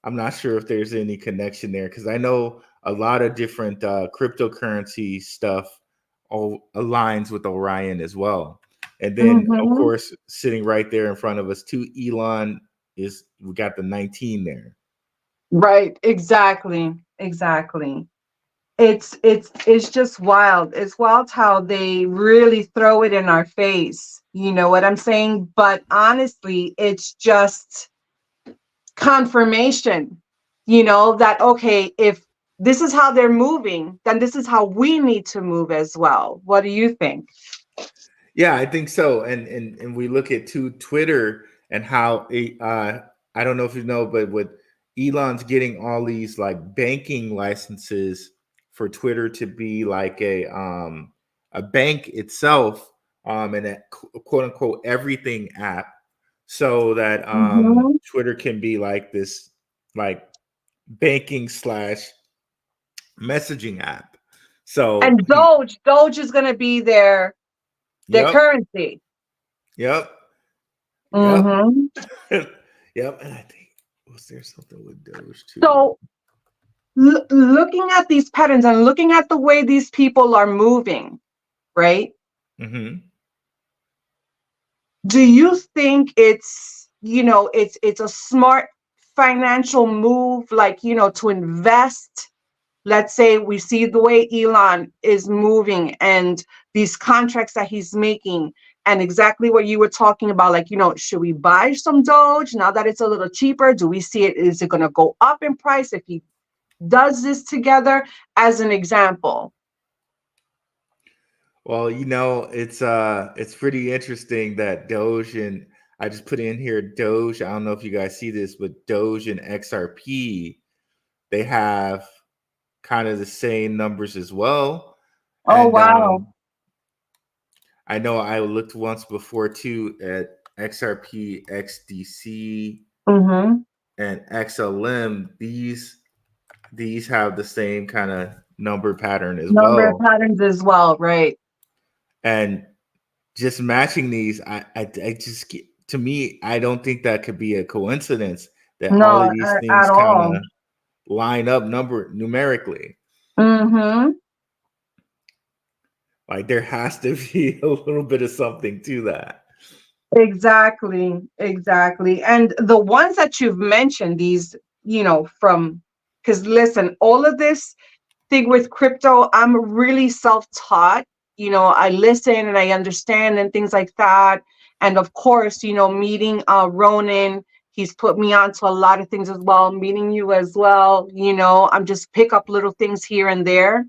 I'm not sure if there's any connection there because I know a lot of different cryptocurrency stuff all aligns with Orion as well. And then of Mm-hmm. course sitting right there in front of us too, Elon is we got the 19 there. Right. Exactly. Exactly. It's just wild. It's wild how they really throw it in our face. You know what I'm saying? But honestly, it's just confirmation, that okay, if this is how they're moving, then this is how we need to move as well. What do you think? Yeah, I think so. And we look at Twitter and how I don't know if you know, but with Elon's getting all these like banking licenses for Twitter to be like a bank itself, and a quote unquote everything app, so that Hmm. Twitter can be like this like banking slash messaging app. So And Doge is going to be their yep, currency. yep, yep. Hmm. Yep, and I think was there something with Doge too? So looking at these patterns and looking at the way these people are moving, right? Mm-hmm. Do you think it's a smart financial move, like, to invest? Let's say we see the way Elon is moving and these contracts that he's making, and exactly what you were talking about, like, should we buy some Doge now that it's a little cheaper? Do we see it? Is it going to go up in price if he does this together, as an example? Well, it's pretty interesting that Doge, and I just put in here Doge. I don't know if you guys see this, but Doge and XRP, they have kind of the same numbers as well. Oh, And wow. I know I looked once before too at XRP, XDC, Mm-hmm. and XLM. These have the same kind of number pattern as Number well. patterns as well, right? And just matching these, I just to me, I don't think that could be a coincidence that all No, of these at things kind all. of line up numerically. Mm-hmm. Like there has to be a little bit of something to that. Exactly, exactly. And the ones that you've mentioned, these, from, because listen, all of this thing with crypto, I'm really self-taught. I listen and I understand and things like that. And of course, meeting Ronan, he's put me onto a lot of things as well. Meeting you as well, I'm just pick up little things here and there,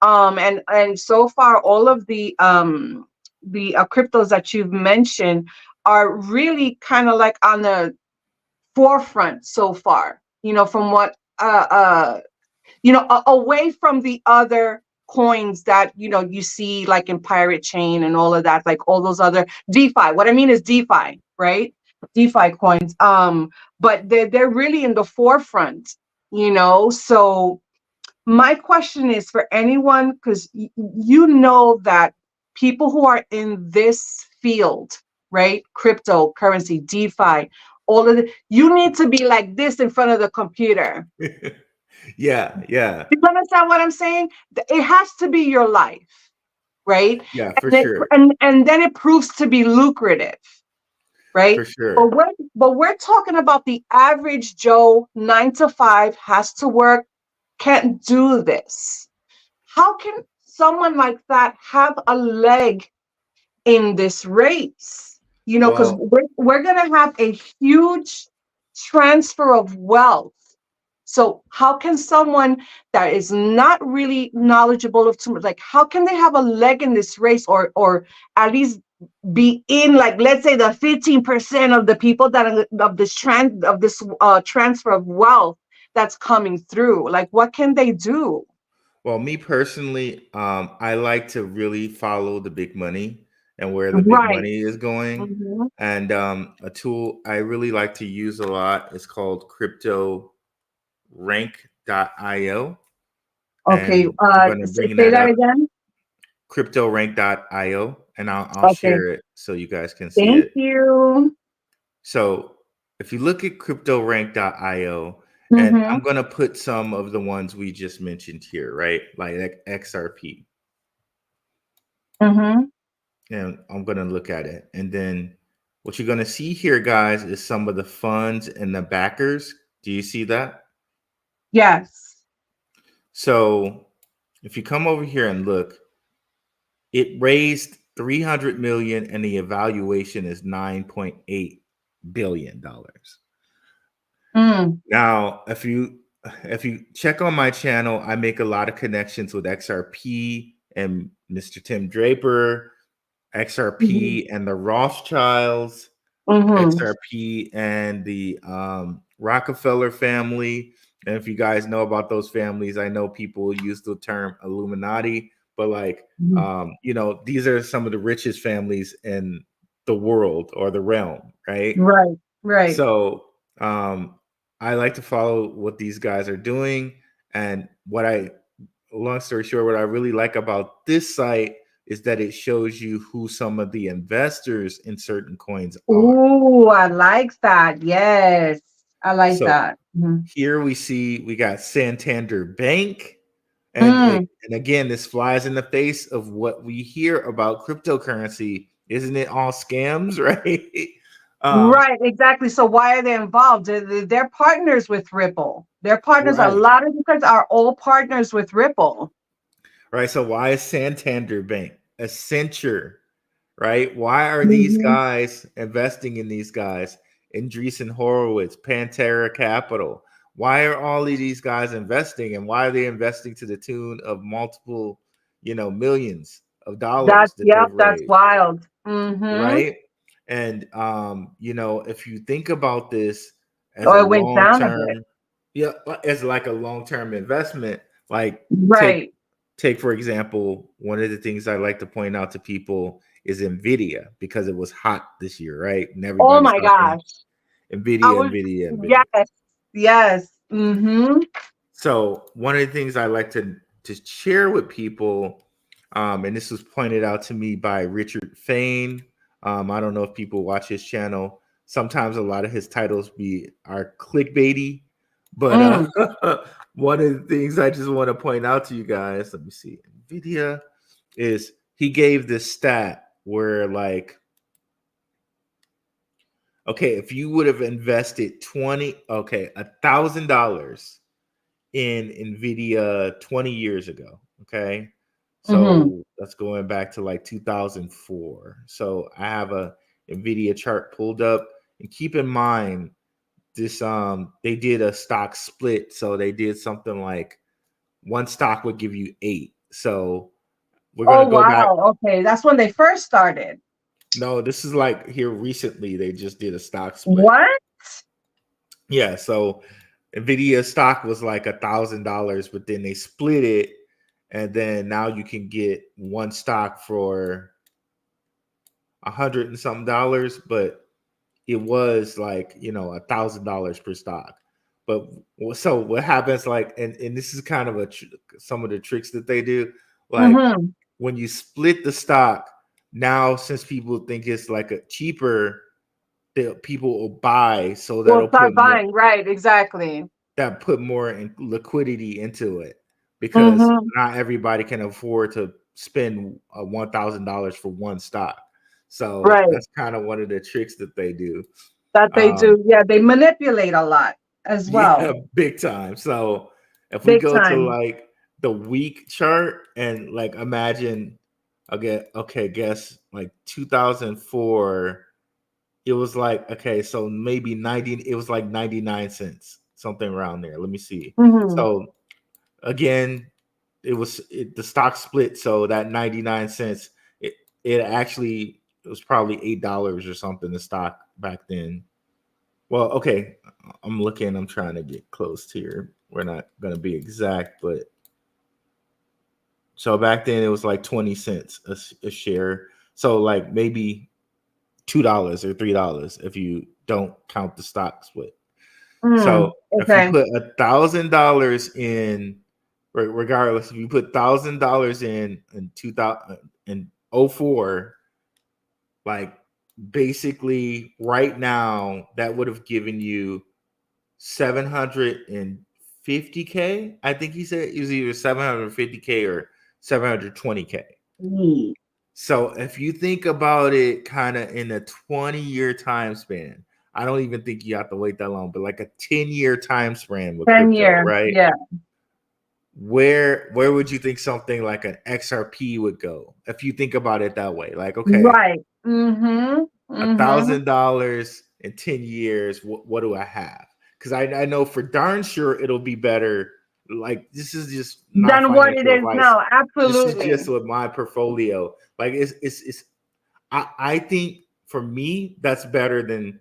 and so far all of the cryptos that you've mentioned are really kind of like on the forefront so far, from what away from the other coins that you see like in Pirate Chain and all of that, like all those other DeFi. What I mean is DeFi, right? DeFi coins. But they're really in the forefront, so my question is for anyone, because you know that people who are in this field, right? Cryptocurrency, DeFi, all of it, you need to be like this in front of the computer. Yeah, yeah, You understand what I'm saying? It has to be your life, right? yeah, for And, sure, and then it proves to be lucrative, right? for sure. But we're talking about the average Joe, 9 to 5, has to work, can't do this. How can someone like that have a leg in this race? Because Well, we're going to have a huge transfer of wealth. So how can someone that is not really knowledgeable of too much, like how can they have a leg in this race, or at least be in, like, let's say the 15% of the people that are of this transfer of wealth that's coming through? Like, what can they do? well, me personally, I like to really follow the big money and where the big Right. money is going. Mhm. And a tool I really like to use a lot is called CryptoRank.io. Okay. And I'm going to bring Say that that up, again. CryptoRank.io, and I'll Okay. share it so you guys can see Thank it. you. So if you look at CryptoRank.io, and Mm-hmm. I'm going to put some of the ones we just mentioned here, right? Like XRP. Mm-hmm. And I'm going to look at it. And then what you're going to see here, guys, is some of the funds and the backers. Do you see that? Yes. So if you come over here and look, it raised 300 million and the evaluation is $9.8 billion. Mm. Now, if you check on my channel, I make a lot of connections with XRP and Mr. Tim Draper, Mhm. XRP and the Rothschilds, Mhm. XRP and the Rockefeller family. And if you guys know about those families, I know people use the term Illuminati, but like, Mhm. these are some of the richest families in the world or the realm, right? Right. Right. So I like to follow what these guys are doing. And long story short, what I really like about this site is that it shows you who some of the investors in certain coins are. Ooh, I like that. Yes, I like So that. Mhm. here we got Santander Bank. Mm. And again, this flies in the face of what we hear about cryptocurrency. Isn't it all scams, right? um, Right, exactly. So why are they involved? They're partners with Ripple. They're partners. A right. lot of these guys are all partners with Ripple. Right. So why is Santander Bank, Accenture, right? Why are these Mhm. guys investing in these guys? Andreessen Horowitz, Pantera Capital. Why are all of these guys investing, and why are they investing to the tune of multiple, millions of dollars that they've That's raised, wild. Mm-hmm. right? And if you think about this as Oh, a it went long down a bit. term, yeah, as like a long term investment, like take Right. take for example, one of the things I like to point out to people is Nvidia, because it was hot this year, right? And Oh everybody's my talking gosh. I Nvidia, was, Nvidia, Nvidia. yes, yes. Mm-hmm. So one of the things I like to share with people, and this was pointed out to me by Richard Fain. I don't know if people watch his channel. Sometimes a lot of his titles are clickbaity, but Mm. one of the things I just want to point out to you guys, let me see, Nvidia, is he gave this stat where like, okay, if you would have invested $1,000 in Nvidia 20 years ago. Okay. Mm-hmm. So that's going back to like 2004. So I have a Nvidia chart pulled up, and keep in mind this they did a stock split. So they did something like one stock would give you 8. So we're going Oh to go back. wow. Okay. That's when they first started. No, this is like here recently they just did a stock split. What? Yeah, so Nvidia stock was like $1,000, but then they split it, and then now you can get one stock for 100 and something dollars, but it was like $1,000 per stock. But so what happens, like, and this is kind of some of the tricks that they do, like Mm-hmm. when you split the stock. Now, since people think it's like a cheaper, people will buy, so We'll that'll put start more buying. Right. Exactly. liquidity into it, because Mm-hmm. not everybody can afford to spend $1,000 for one stock. So Right. that's kind of one of the tricks that they do. That they Um, do. Yeah. They manipulate a lot as yeah, well. big time. So if we Big go to time. like the week chart and like imagine, guess like 2004, it was like, okay, so maybe 90, it was like 99 cents, something around there. Let me see. Mm-hmm. So again, the stock split, so that 99 cents, it actually, it was probably $8 or something, the stock back then. Well, okay, I'm trying to get close here. We're not going to be exact, but so back then it was like 20 cents a share. So like maybe $2 or $3 if you don't count the stock split. So Mm. if you Okay. put $1,000 in, regardless, if you put $1,000 in 2004, like basically right now that would have given you 750K. I think he said it was either 750K or 720K. Mm. So if you think about it kind of in a 20-year time span, I don't even think you have to wait that long, but like a 10-year time span with 10 crypto, year. right? Yeah. where would you think something like an XRP would go if you think about it that way? Like, okay, Right. Mm-hmm. Mm-hmm. $1,000 in 10 years, what do I have? Because I know for darn sure it'll be better. Like, this is just not Than what it financial is advice. now. This is Absolutely. just with my portfolio. Like, it's I think for me that's better than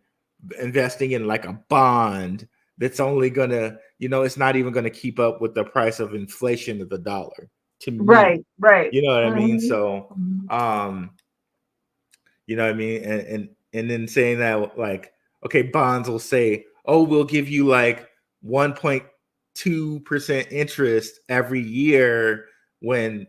investing in like a bond that's only gonna, it's not even gonna keep up with the price of inflation of the dollar, to me. Right. Right. You know what I mean? Mm-hmm. So um you know what I mean? And then saying that, like, okay, bonds will say, oh, we'll give you like 1.2% interest every year when,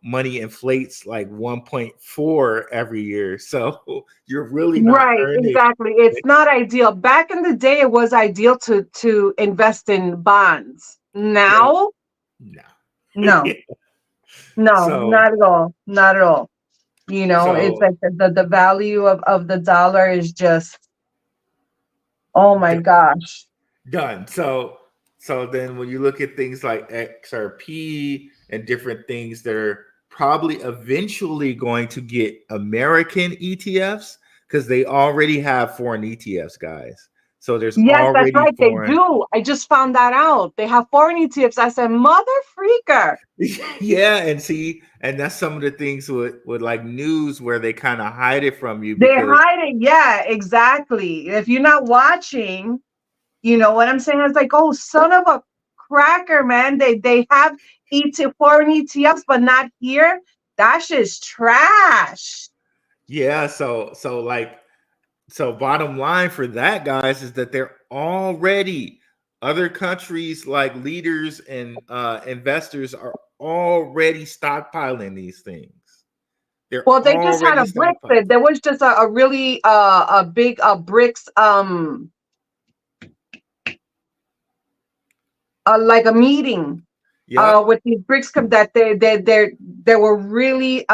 money inflates like 1.4 every year. So you're really not Right, earning. exactly. It's not ideal. Back in the day, it was ideal to invest in bonds. Yeah. Now, No. no, no, So, not at all. Not at all. It's so like the value of the dollar is just, oh my gosh. done. So then when you look at things like XRP and different things that are probably eventually going to get American ETFs, because they already have foreign ETFs, guys. So there's Yes, that's already right. They foreign. do. I just found that out. They have foreign ETFs. I said, mother freaker. Yeah, and see, and that's some of the things with like news where they kind of hide it from you They because hide it. Yeah, exactly. If you're not watching, you know what I'm saying? It's like, oh, son of a cracker, man. They have foreign ETFs, but not here. That shit's trash. yeah, so bottom line for that, guys, is that they're already other countries like leaders and investors are already stockpiling these things. They're Well, they just had already a brick stockpiling. fit. There was just a really a big bricks like a meeting Yep. with these bricks that they were really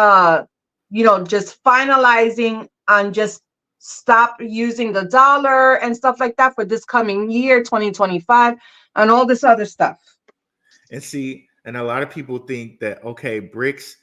just finalizing on just stop using the dollar and stuff like that for this coming year 2025 and all this other stuff. And see, and a lot of people think that, okay, BRICS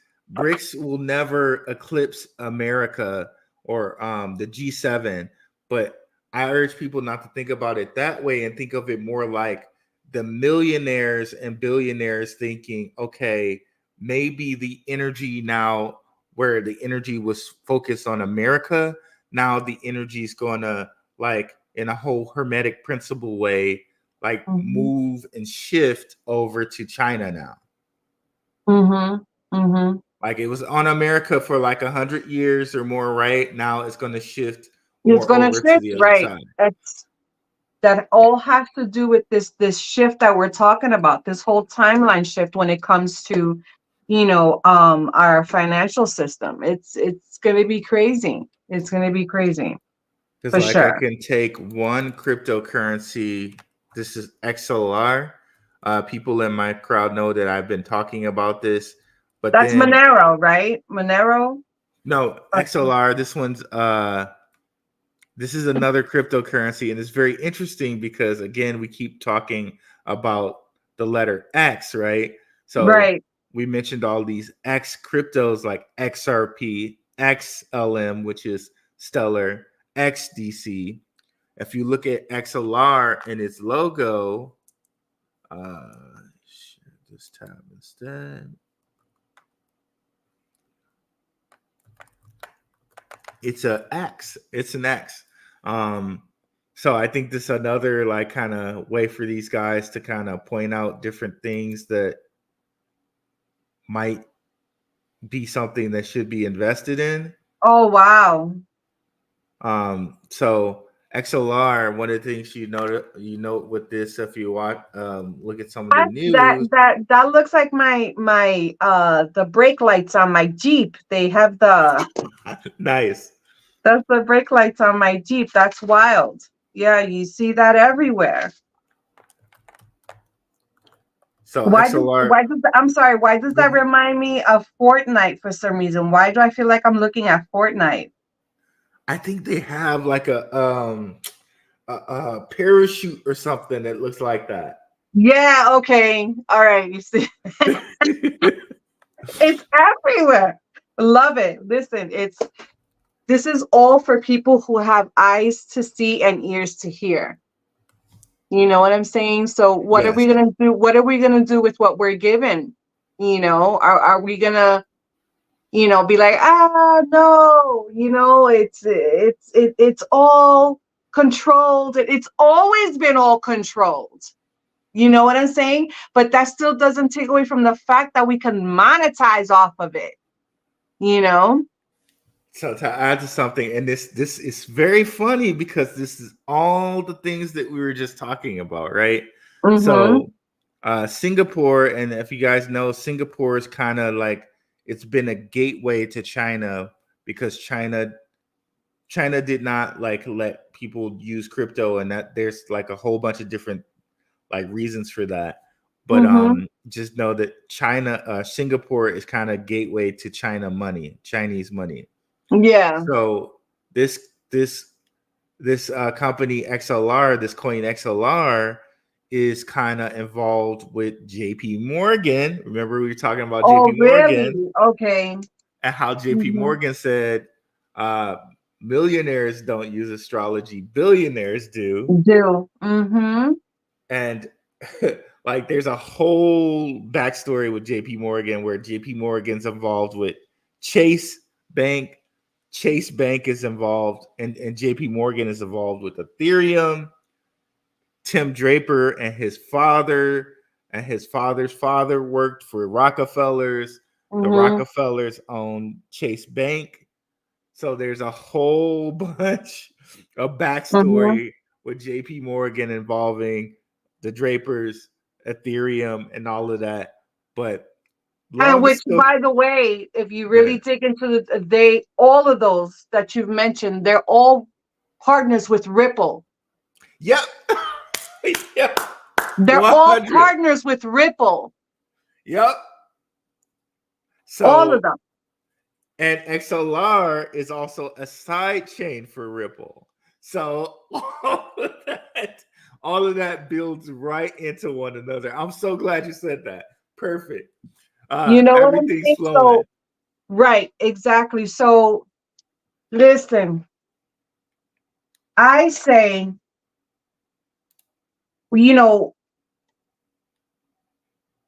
will never eclipse America or the G7, but I urge people not to think about it that way and think of it more like the millionaires and billionaires thinking, okay, maybe the energy now, where the energy was focused on America, now the energy is going to, like, in a whole hermetic principle way, like, Mm-hmm. move and shift over to China now. Mm-hmm. Mm-hmm. Like, it was on America for like 100 years or more, right? Now it's going to shift It's more going to over to shift, the other right? side. That all has to do with this shift that we're talking about, this whole timeline shift when it comes to our financial system. It's going to be crazy. It's going to be crazy Because, for like, I sure. can take one cryptocurrency. This is XLR. People in my crowd know that I've been talking about this, but That's then Monero, right? Monero. no, XLR. This is another cryptocurrency, and it's very interesting because, again, we keep talking about the letter X, right? So Right. we mentioned all these X cryptos like XRP, XLM, which is Stellar, XDC. If you look at XLR and its logo, share this tab instead. It's a X. It's an X. Um, so I think this is another, like, kind of way for these guys to kind of point out different things that might be something that should be invested in. Oh wow. So XLR, one of the things you note with this, if you watch, look at some of the That news. that that looks like my the brake lights on my Jeep. They have Nice. that's the brake lights on my Jeep. That's wild. Yeah, you see that everywhere. So Why does XLR, why does I'm sorry, why does that remind me of Fortnite for some reason? Why do I feel like I'm looking at Fortnite? I think they have like a parachute or something that looks like that. Yeah, okay. All right. You see, it's everywhere. Love it. Listen, this is all for people who have eyes to see and ears to hear. You know what I'm saying? So what are we Yes. gonna do? What are we gonna do with what we're given? Are we gonna, be like, no, it's all controlled. It's always been all controlled. You know what I'm saying? But that still doesn't take away from the fact that we can monetize off of it, you know? So to add to something, and this is very funny because this is all the things that we were just talking about, right? Mm-hmm. So Singapore, and if you guys know, Singapore is kind of like it's been a gateway to China because China did not like let people use crypto, and that there's like a whole bunch of different like reasons for that. But Mm-hmm. just know that Singapore is kind of gateway to Chinese money. Yeah. So this this this company XLR, this coin XLR, is kind of involved with JP Morgan. Remember we were talking about Oh, JP really? Morgan Okay. and how JP Mm-hmm. Morgan said uh, millionaires don't use astrology, billionaires do. Do. Mm-hmm. And like there's a whole backstory with JP Morgan where JP Morgan's involved with Chase Bank. Chase Bank is involved, and JP Morgan is involved with Ethereum. Tim Draper and his father's father worked for Rockefellers. The Mm-hmm. Rockefellers own Chase Bank. So there's a whole bunch of Mm-hmm. backstory with JP Morgan involving the Drapers, Ethereum, and all of that. But And long which, story. by the way, if you Go ahead. really dig into all of those that you've mentioned, they're all partners with Ripple. Yep. Yep. They're all 100. partners with Ripple. Yep. All of So, them. and XLR is also a side chain for Ripple. So all of that builds right into one another. I'm so glad you said that. Perfect. You know what I'm Everything's saying? flowing. So, right, exactly. So, listen, I say, you know,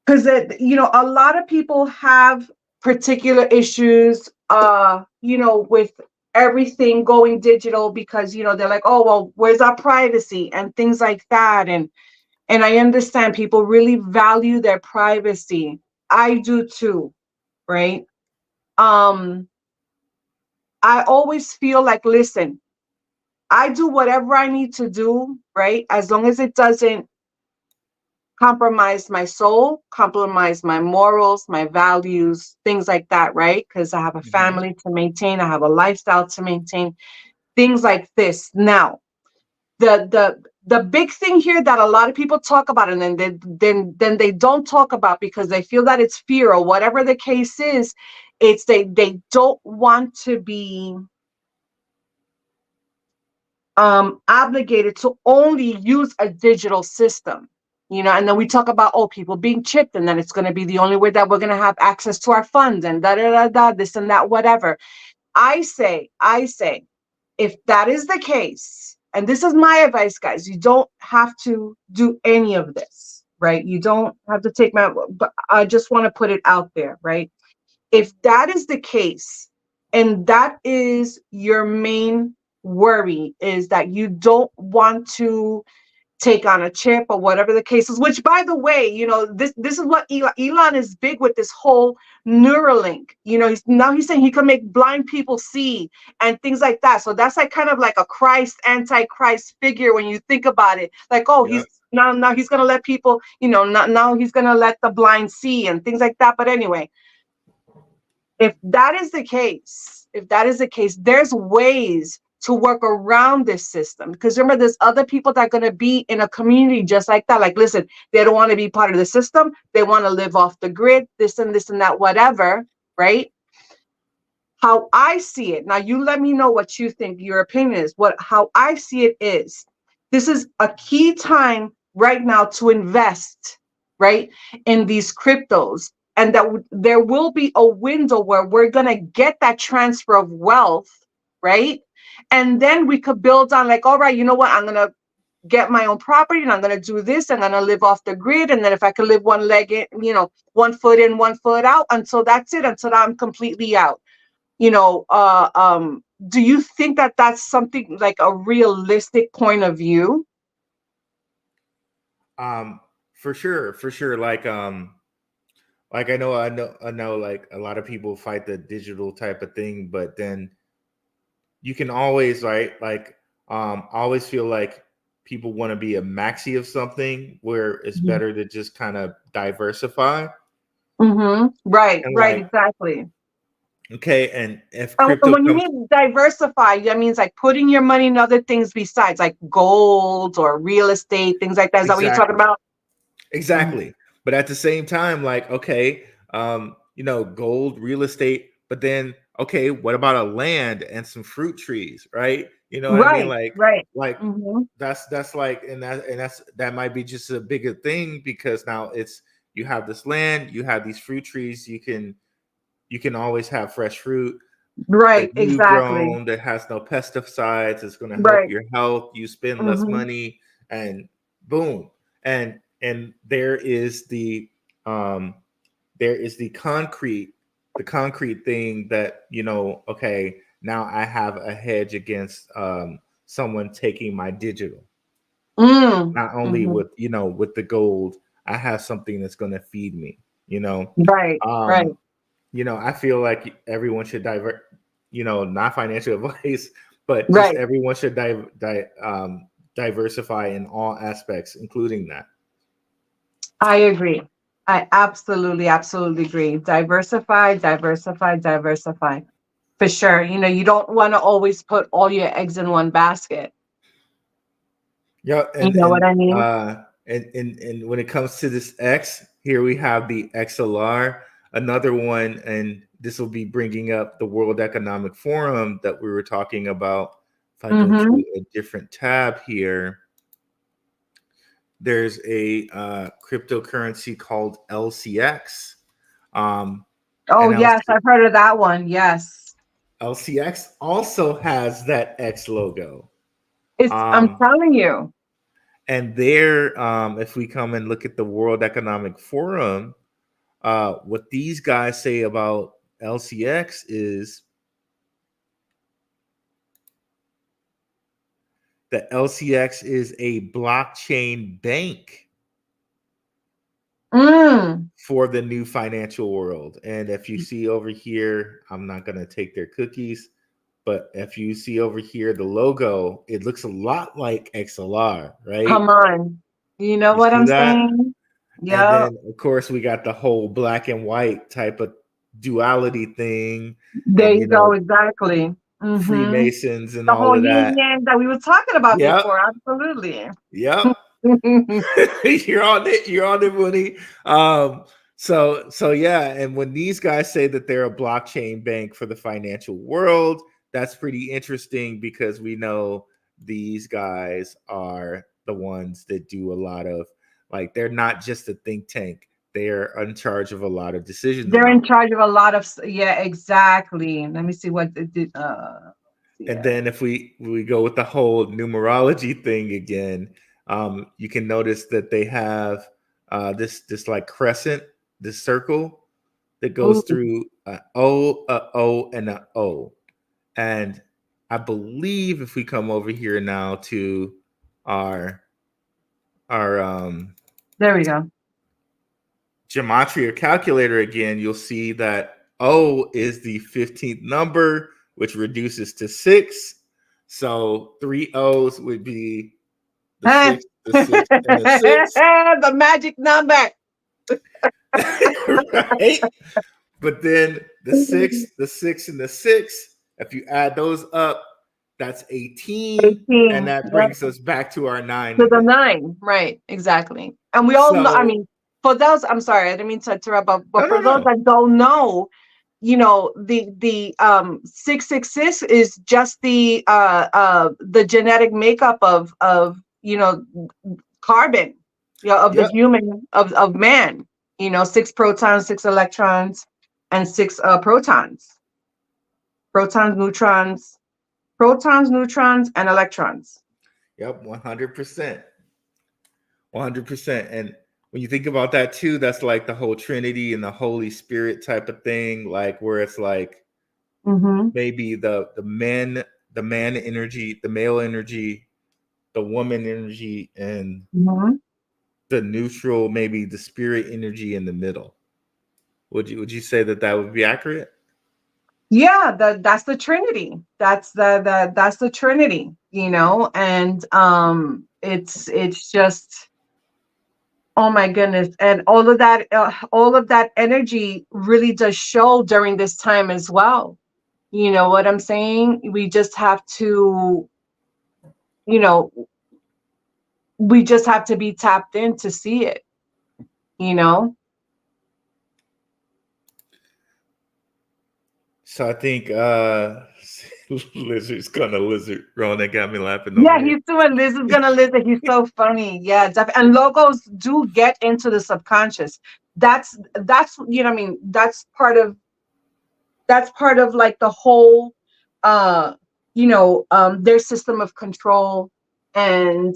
because a lot of people have particular issues, with everything going digital because they're like, oh well, where's our privacy and things like that, and I understand people really value their privacy. I do too, right? Um, I always feel like, listen, I do whatever I need to do, right? As long as it doesn't compromise my soul, compromise my morals, my values, things like that, right? Because I have a Mhm. family to maintain, I have a lifestyle to maintain, things like this. Now, the big thing here that a lot of people talk about, and then they don't talk about because they feel that it's fear or whatever the case is, it's they don't want to be obligated to only use a digital system, and then we talk about, oh, people being chipped, and then it's going to be the only way that we're going to have access to our funds and da da da da, this and that, whatever. I say, if that is the case, and this is my advice, guys, you don't have to do any of this, right? You don't have to take my, but I just want to put it out there, right? If that is the case, and that is your main worry, is that you don't want to take on a chip or whatever the case is, which, by the way, this is what Elon is big with, this whole Neuralink. He's saying he can make blind people see and things like that. So that's like kind of like a Christ, antichrist figure when you think about it. Like, oh, he's Yep. now he's gonna let people, now he's gonna let the blind see and things like that. But anyway, if that is the case, there's ways to work around this system. Because remember, there's other people that are going to be in a community just like that. Like, listen, they don't want to be part of the system. They want to live off the grid, this and that, whatever, right? How I see it, now you let me know what you think, your opinion is. How I see it is, this is a key time right now to invest, right, in these cryptos, and that there will be a window where we're going to get that transfer of wealth, right? And then we could build on, like, all right, you know what, I'm going to get my own property and I'm going to do this. I'm going to live off the grid. And then if I could live one leg in, 1 foot in, 1 foot out, until that's it, until I'm completely out. Do you think that that's something like a realistic point of view? For sure. Like I know, like a lot of people fight the digital type of thing, but then you can always, right? Like, I always feel like people want to be a maxi of something where it's better to just kind of diversify. Right, And right, like, exactly. okay, and if And crypto when you comes, mean diversify, that means like putting your money in other things besides, like gold or real estate, things like that. Is that what you're talking exactly, about? exactly. But at the same time, like, okay, gold, real estate, but then, okay, what about a land and some fruit trees, right? You know what I mean? Right, Like, right. like that's like, that might be just a bigger thing, because now it's, you have this land, you have these fruit trees, you can always have fresh fruit that Right, you've exactly. grown, that has no pesticides. It's going to help Right. your health. You spend less money, and boom. And um there is the concrete thing that, okay, now I have a hedge against someone taking my digital. Not only with the gold, I have something that's going to feed me. Right, right, Um, I feel like everyone should divert, not financial advice, but just right. everyone should diversify in all aspects, including that. I agree. I absolutely, absolutely agree. Diversify, diversify, diversify. For sure. You don't want to always put all your eggs in one basket. Yeah, You and know what and I mean? uh and when it comes to this X, here we have the XLR, another one, and this will be bringing up the World Economic Forum that we were talking about. If I go to a different tab here, there's a cryptocurrency called LCX. Oh, And yes, I've heard of that one. Yes. LCX also has that X logo. I'm Um, telling you. and there, if we come and look at the World Economic Forum, what these guys say about LCX is that LCX is a blockchain bank for the new financial world. And if you see over here, I'm not going to take their cookies, but if you see over here the logo, it looks a lot like XLR, right? Come on. You know You what see I'm that? saying? And Yep. then, of course, we got the whole black and white type of duality thing, There and you go. Exactly. The Freemasons and all whole of yin that. yang that we were talking about Yep, before. Absolutely. yep. You're on it. You're on it, Mooney. So yeah, and when these guys say that they're a blockchain bank for the financial world, that's pretty interesting, because we know these guys are the ones that do a lot of, like, they're not just a think tank. They're in charge of a lot of decisions They're and in all. charge of a lot of, yeah, exactly. Let me see what it did. And Yeah. then if we go with the whole numerology thing again, you can notice that they have this like crescent, this circle that goes Ooh, through a O, and a O. And I believe if we come over here now to our our there we go. gematria calculator again, you'll see that O is the 15th number, which reduces to 6. So 3 O's would be the Huh? 6, the 6, and the 6. The magic number. Right? But then the 6, the 6, and the 6, if you add those up, that's 18. And 18. that Yep. brings us back to our 9 To the again. 9. Right. Exactly. And we all know, I So, mean, for those, I'm sorry, I didn't mean to interrupt, but no, no, for those no. that don't know, the 666 is just the genetic makeup of carbon. Yeah, of the Yep. human, of man. 6 protons, 6 electrons, and 6 protons, neutrons, and electrons. Yep. 100%. 100%. And when you think about that too, that's like the whole Trinity and the Holy Spirit type of thing, like where it's like Mm-hmm. maybe the man energy, the male energy, the woman energy, and Mm-hmm. the neutral, maybe the spirit energy in the middle. Would you say that that would be accurate? Yeah, that's the Trinity. That's the Trinity, and it's just, oh my goodness. And all of that energy really does show during this time as well. You know what I'm saying? You know, we just have to be tapped in to see it, you know? So I think lizard's gonna lizard. Rona got me laughing over Yeah, here. he's doing this is gonna listen. He's so funny. Yeah, definitely. And logos do get into the subconscious. That's I mean, that's part of like the whole uh their system of control, and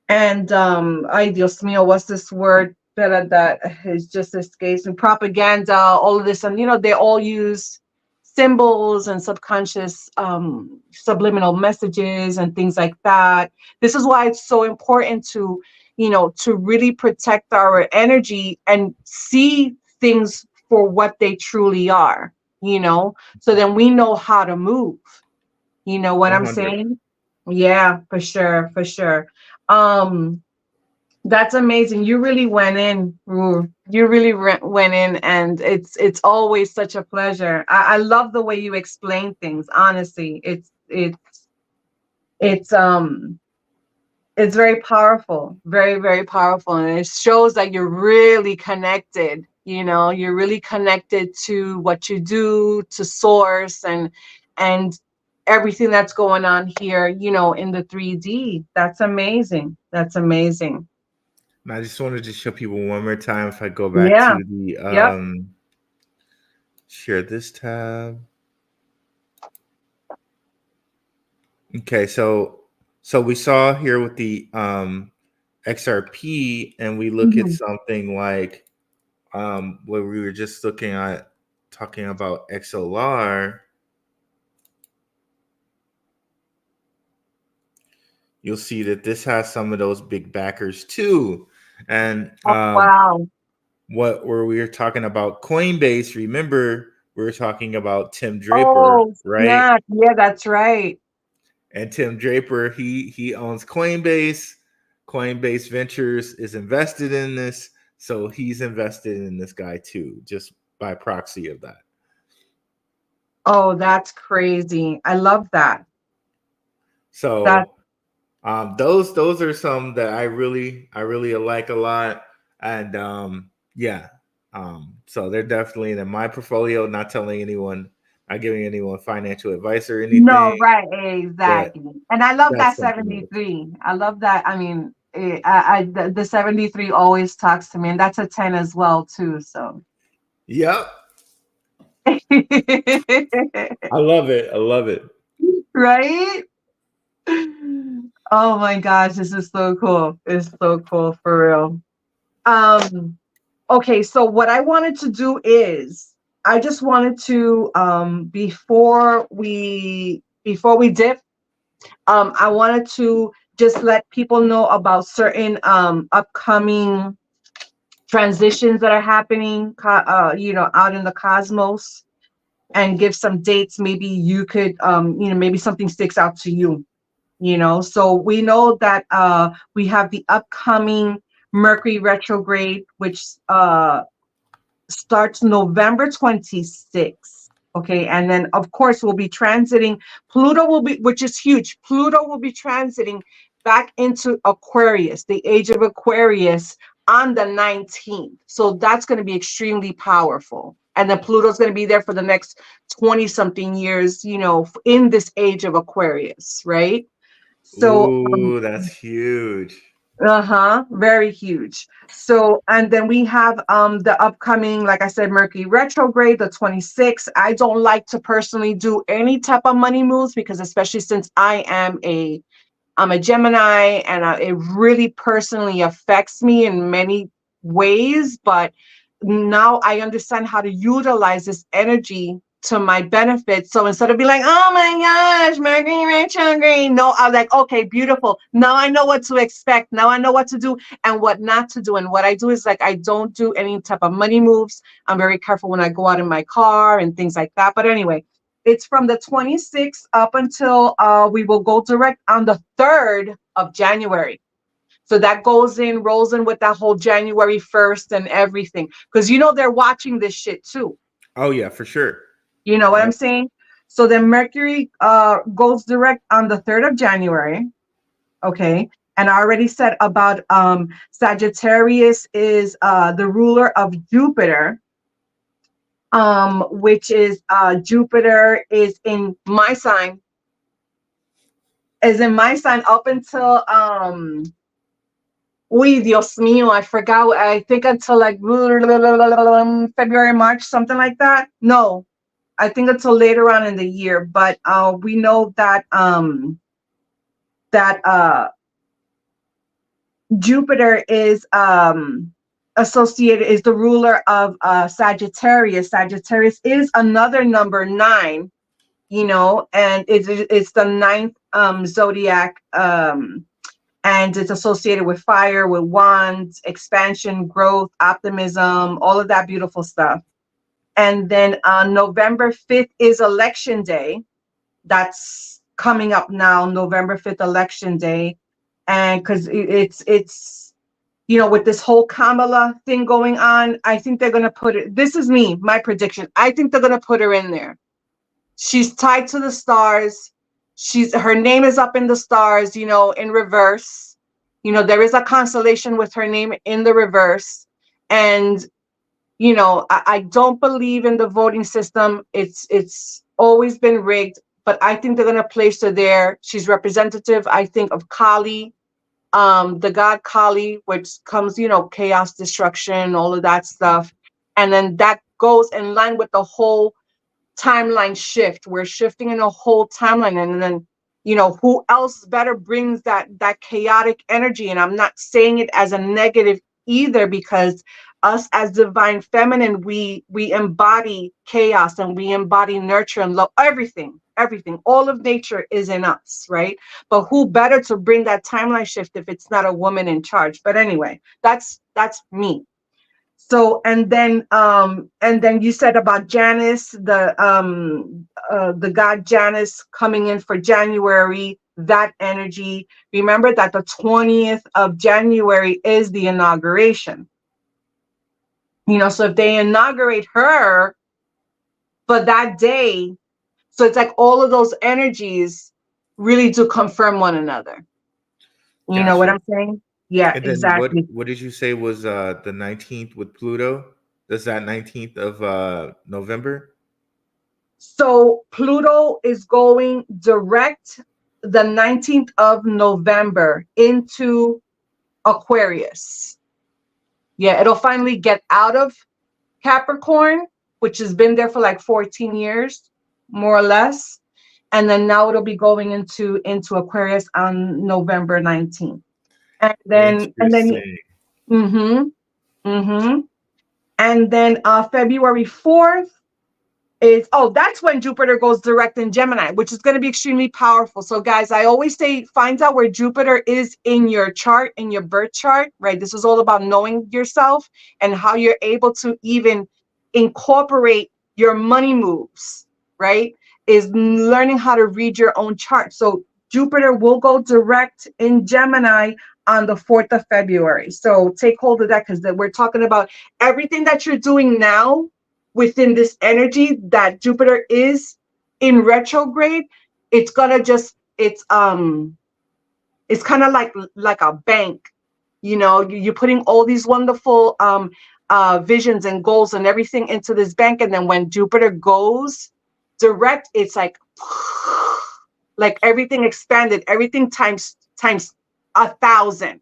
ay Dios mío, what's this word that is just escapes me? Propaganda, all of this, and they all use symbols and subconscious subliminal messages and things like that. This is why it's so important to really protect our energy and see things for what they truly are, so then we know how to move. You know what I'm 100. saying? Yeah, for sure, for sure. Um, that's amazing. You really went in. Ooh, you really went in, and it's always such a pleasure. I love the way you explain things. Honestly, it's it's very powerful, very very powerful, and it shows that you're really connected. You're really connected to what you do, to source, and everything that's going on here. In the 3D. That's amazing. That's amazing. And I just wanted to show people one more time. If I go back Yeah. to the Yep. share this tab. Okay, so we saw here with the XRP, and we look at Mhm. something like where we were just looking at talking about XLR. You'll see that this has some of those big backers too. And Oh, wow. what were we were talking about Coinbase? Remember, we were talking about Tim Draper, Oh, right? snap. Yeah, that's right. And Tim Draper, he owns Coinbase. Coinbase Ventures is invested in this, so he's invested in this guy too, just by proxy of that. Oh, that's crazy. I love that. That So those are some that I really like a lot, and yeah, so they're definitely in my portfolio. Not telling anyone, not giving anyone financial advice or anything, No, right, but exactly. And I love that's that something to look. 73. I love that. I mean, the 73 always talks to me, and that's a 10 as well too. So Yep, I love it. I love it. right? Oh my gosh, this is so cool. It's so cool for real. Um, okay, so what I wanted to do is I just wanted to before we dip, I wanted to just let people know about certain upcoming transitions that are happening out in the cosmos, and give some dates. Maybe you could maybe something sticks out to you. So we know that we have the upcoming Mercury retrograde, which starts November 26th. Okay. And then, of course, we'll be transiting. Which is huge. Pluto will be transiting back into Aquarius, the age of Aquarius, on the 19th. So that's going to be extremely powerful. And then Pluto's going to be there for the next 20 something years, in this age of Aquarius, right? So Ooh, that's huge. very huge. So, and then we have the upcoming, like I said, Mercury retrograde, the 26th. I don't like to personally do any type of money moves because, especially since I'm a Gemini, and it really personally affects me in many ways. But now I understand how to utilize this energy to my benefit. So instead of being like, oh my gosh, Mercury retrograde, no, I was like, okay, beautiful. Now I know what to expect. Now I know what to do and what not to do. And what I do is, like, I don't do any type of money moves. I'm very careful when I go out in my car and things like that. But anyway, it's from the 26th up until we will go direct on the 3rd of January. So that rolls in with that whole January 1st and everything. Because they're watching this shit too. Oh yeah, for sure. You know what I'm Yep. saying? So then Mercury goes direct on the 3rd of January. Okay. And I already said about Sagittarius is the ruler of Jupiter, which is Jupiter is in my sign, up until uy, Dios mío, I forgot. I think until like February, March, something like that. No, I think until later on in the year. But we know that that Jupiter is associated, is the ruler of Sagittarius. Sagittarius is another number 9, and it's the ninth zodiac, and it's associated with fire, with wands, expansion, growth, optimism, all of that beautiful stuff. And then on November 5th is election day. That's coming up now, November 5th, election day. And because it's with this whole Kamala thing going on, I think they're going to put it, this is me, my prediction. I think they're going to put her in there. She's tied to the stars. Her name is up in the stars, in reverse. There is a constellation with her name in the reverse. And I don't believe in the voting system. It's always been rigged, but I think they're going to place her there. She's representative, I think, of Kali, the god Kali, which comes, chaos, destruction, all of that stuff. And then that goes in line with the whole timeline shift. We're shifting in a whole timeline, and then who else better brings that chaotic energy? And I'm not saying it as a negative either, because us as divine feminine, we embody chaos, and we embody nurture and love. Everything, all of nature is in us, right? But who better to bring that timeline shift if it's not a woman in charge? But anyway, that's me. So, and then you said about Janus, the god Janus coming in for January, that energy. Remember that the 20th of January is the inauguration. So if they inaugurate her for that day, so it's like all of those energies really do confirm one another. You know what Gotcha. I'm saying? Yeah, And then exactly. what did you say was the 19th with Pluto? Does that 19th of November? So Pluto is going direct the 19th of November into Aquarius. Yeah, it'll finally get out of Capricorn, which has been there for like 14 years, more or less. And then now it'll be going into Aquarius on November 19th. And then Interesting. mm-hmm, mm-hmm. And then February 4th that's when Jupiter goes direct in Gemini, which is going to be extremely powerful. So guys, I always say, find out where Jupiter is in your chart, in your birth chart, right? This is all about knowing yourself and how you're able to even incorporate your money moves, right? Is learning how to read your own chart. So Jupiter will go direct in Gemini on the 4th of February. So take hold of that, because we're talking about everything that you're doing now within this energy that Jupiter is in retrograde. It's gonna it's kind of like a bank. You're putting all these wonderful visions and goals and everything into this bank, and then when Jupiter goes direct, it's like like everything expanded, everything times 1,000.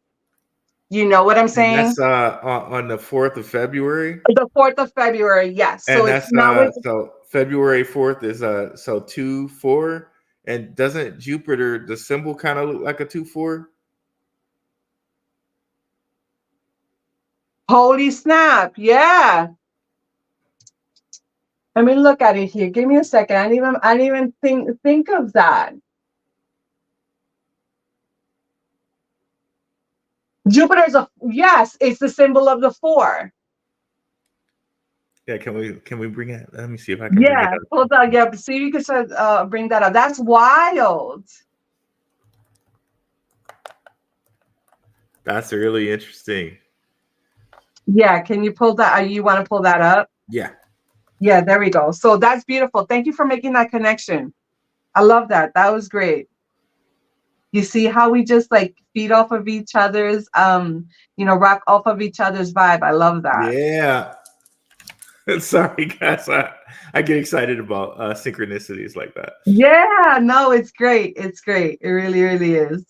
You know what I'm And saying? that's on the 4th of February. The 4th of February, yes. So And it's that's now it's so February 4th is so 2-4. And doesn't Jupiter, the symbol, kind of look like a 2-4? holy snap. Yeah. Let me look at it here. Give me a second. I didn't even think of that. Jupiter's yes, it's the symbol of the 4. Yeah, can we bring it? Let me see if I can bring it Yeah, up. hold on. Yeah, see if you can bring that up. That's wild. That's really interesting. Yeah, can you pull that? You want to pull that up? Yeah. Yeah, there we go. So that's beautiful. Thank you for making that connection. I love that. That was great. You see how we just like feed off of each other's, rock off of each other's vibe. I love that. Yeah. Sorry, guys. I get excited about synchronicities like that. Yeah, no, it's great. It's great. It really, really is.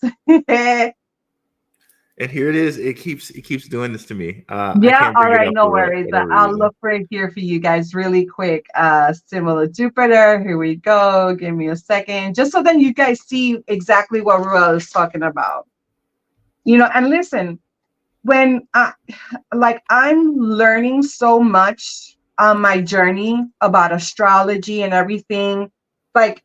And here it is. It keeps doing this to me. I Yeah, can't all bring it right, up no for worries. whatever I'll reason. look for it here for you guys really quick. Similar Jupiter. Here we go. Give me a second. Just so then you guys see exactly what Ruelle is talking about. And listen, when I'm learning so much on my journey about astrology and everything, like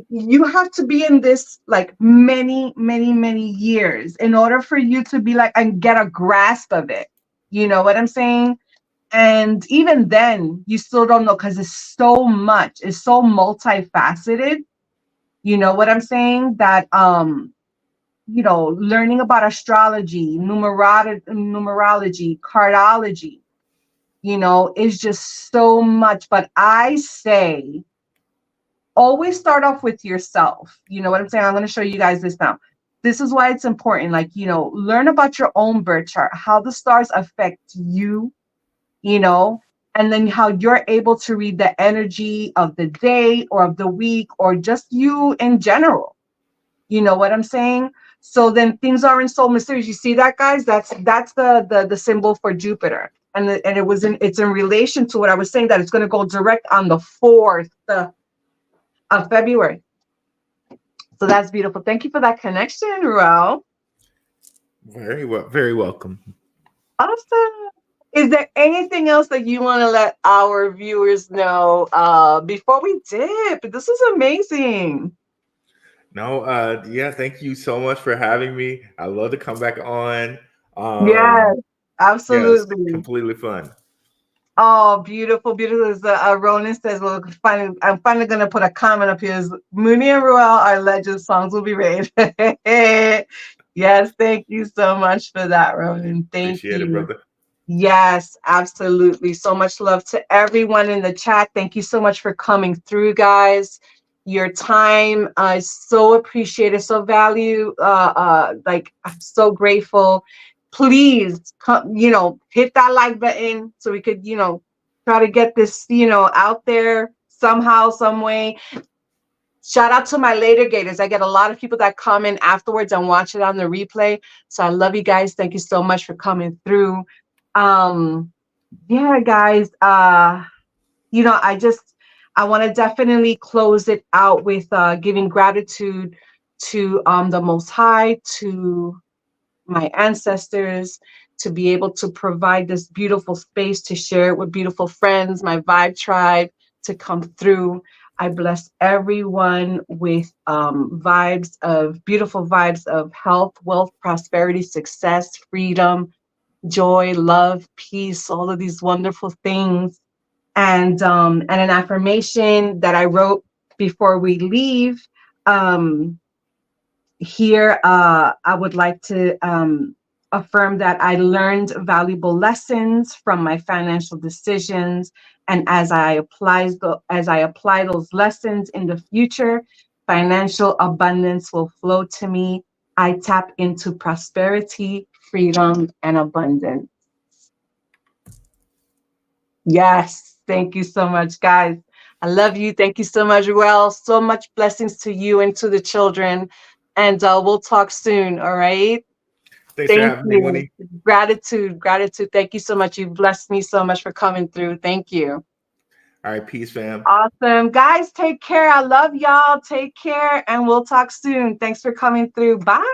you have to be in this like many, many, many years in order for you to be like and get a grasp of it. You know what I'm saying? And even then, you still don't know because it's so much, it's so multifaceted. You know what I'm saying? That learning about astrology, numerology, cardology, is just so much. But I say always start off with yourself. You know what I'm saying? I'm going to show you guys this now. This is why it's important. Like, learn about your own birth chart, how the stars affect you, and then how you're able to read the energy of the day or of the week or just you in general. You know what I'm saying? So then things aren't so mysterious. You see that, guys? That's the symbol for Jupiter. And it's in relation to what I was saying, that it's going to go direct on the 4th of February. So that's beautiful. Thank you for that connection, Ruelle. Very well, very welcome. Awesome. Is there anything else that you want to let our viewers know before we dip? This is amazing. No, yeah, thank you so much for having me. I love to come back on. Yes, Yes, absolutely. completely fun. Oh, beautiful, beautiful. As Roland says, well, I'm finally going to put a comment up here. Moonie and Ruelle are legend, songs will be raised. Yes, thank you so much for that, Roland. Thank Appreciate it, you. brother. Yes, absolutely. So much love to everyone in the chat. Thank you so much for coming through, guys. Your time is so appreciated, so value. Like I'm so grateful. Please come, hit that like button so we could, try to get this, out there somehow, some way. Shout out to my later gators. I get a lot of people that come in afterwards and watch it on the replay. So I love you guys. Thank you so much for coming through. Yeah, guys. I want to definitely close it out with giving gratitude to the Most High, to my ancestors, to be able to provide this beautiful space to share it with beautiful friends, my vibe tribe to come through. I bless everyone with beautiful vibes of health, wealth, prosperity, success, freedom, joy, love, peace, all of these wonderful things. And an affirmation that I wrote before we leave. Here, I would like to affirm that I learned valuable lessons from my financial decisions, and as I apply those lessons in the future, financial abundance will flow to me. I tap into prosperity, freedom, and abundance. Yes, thank you so much, guys. I love you. Thank you so much, Ruelle. So much blessings to you and to the children. And we'll talk soon. All right. Thanks for Thank having me, you. Mooney. Gratitude. Gratitude. Thank you so much. You blessed me so much for coming through. Thank you. All right, peace, fam. Awesome. Guys, take care. I love y'all. Take care. And we'll talk soon. Thanks for coming through. Bye.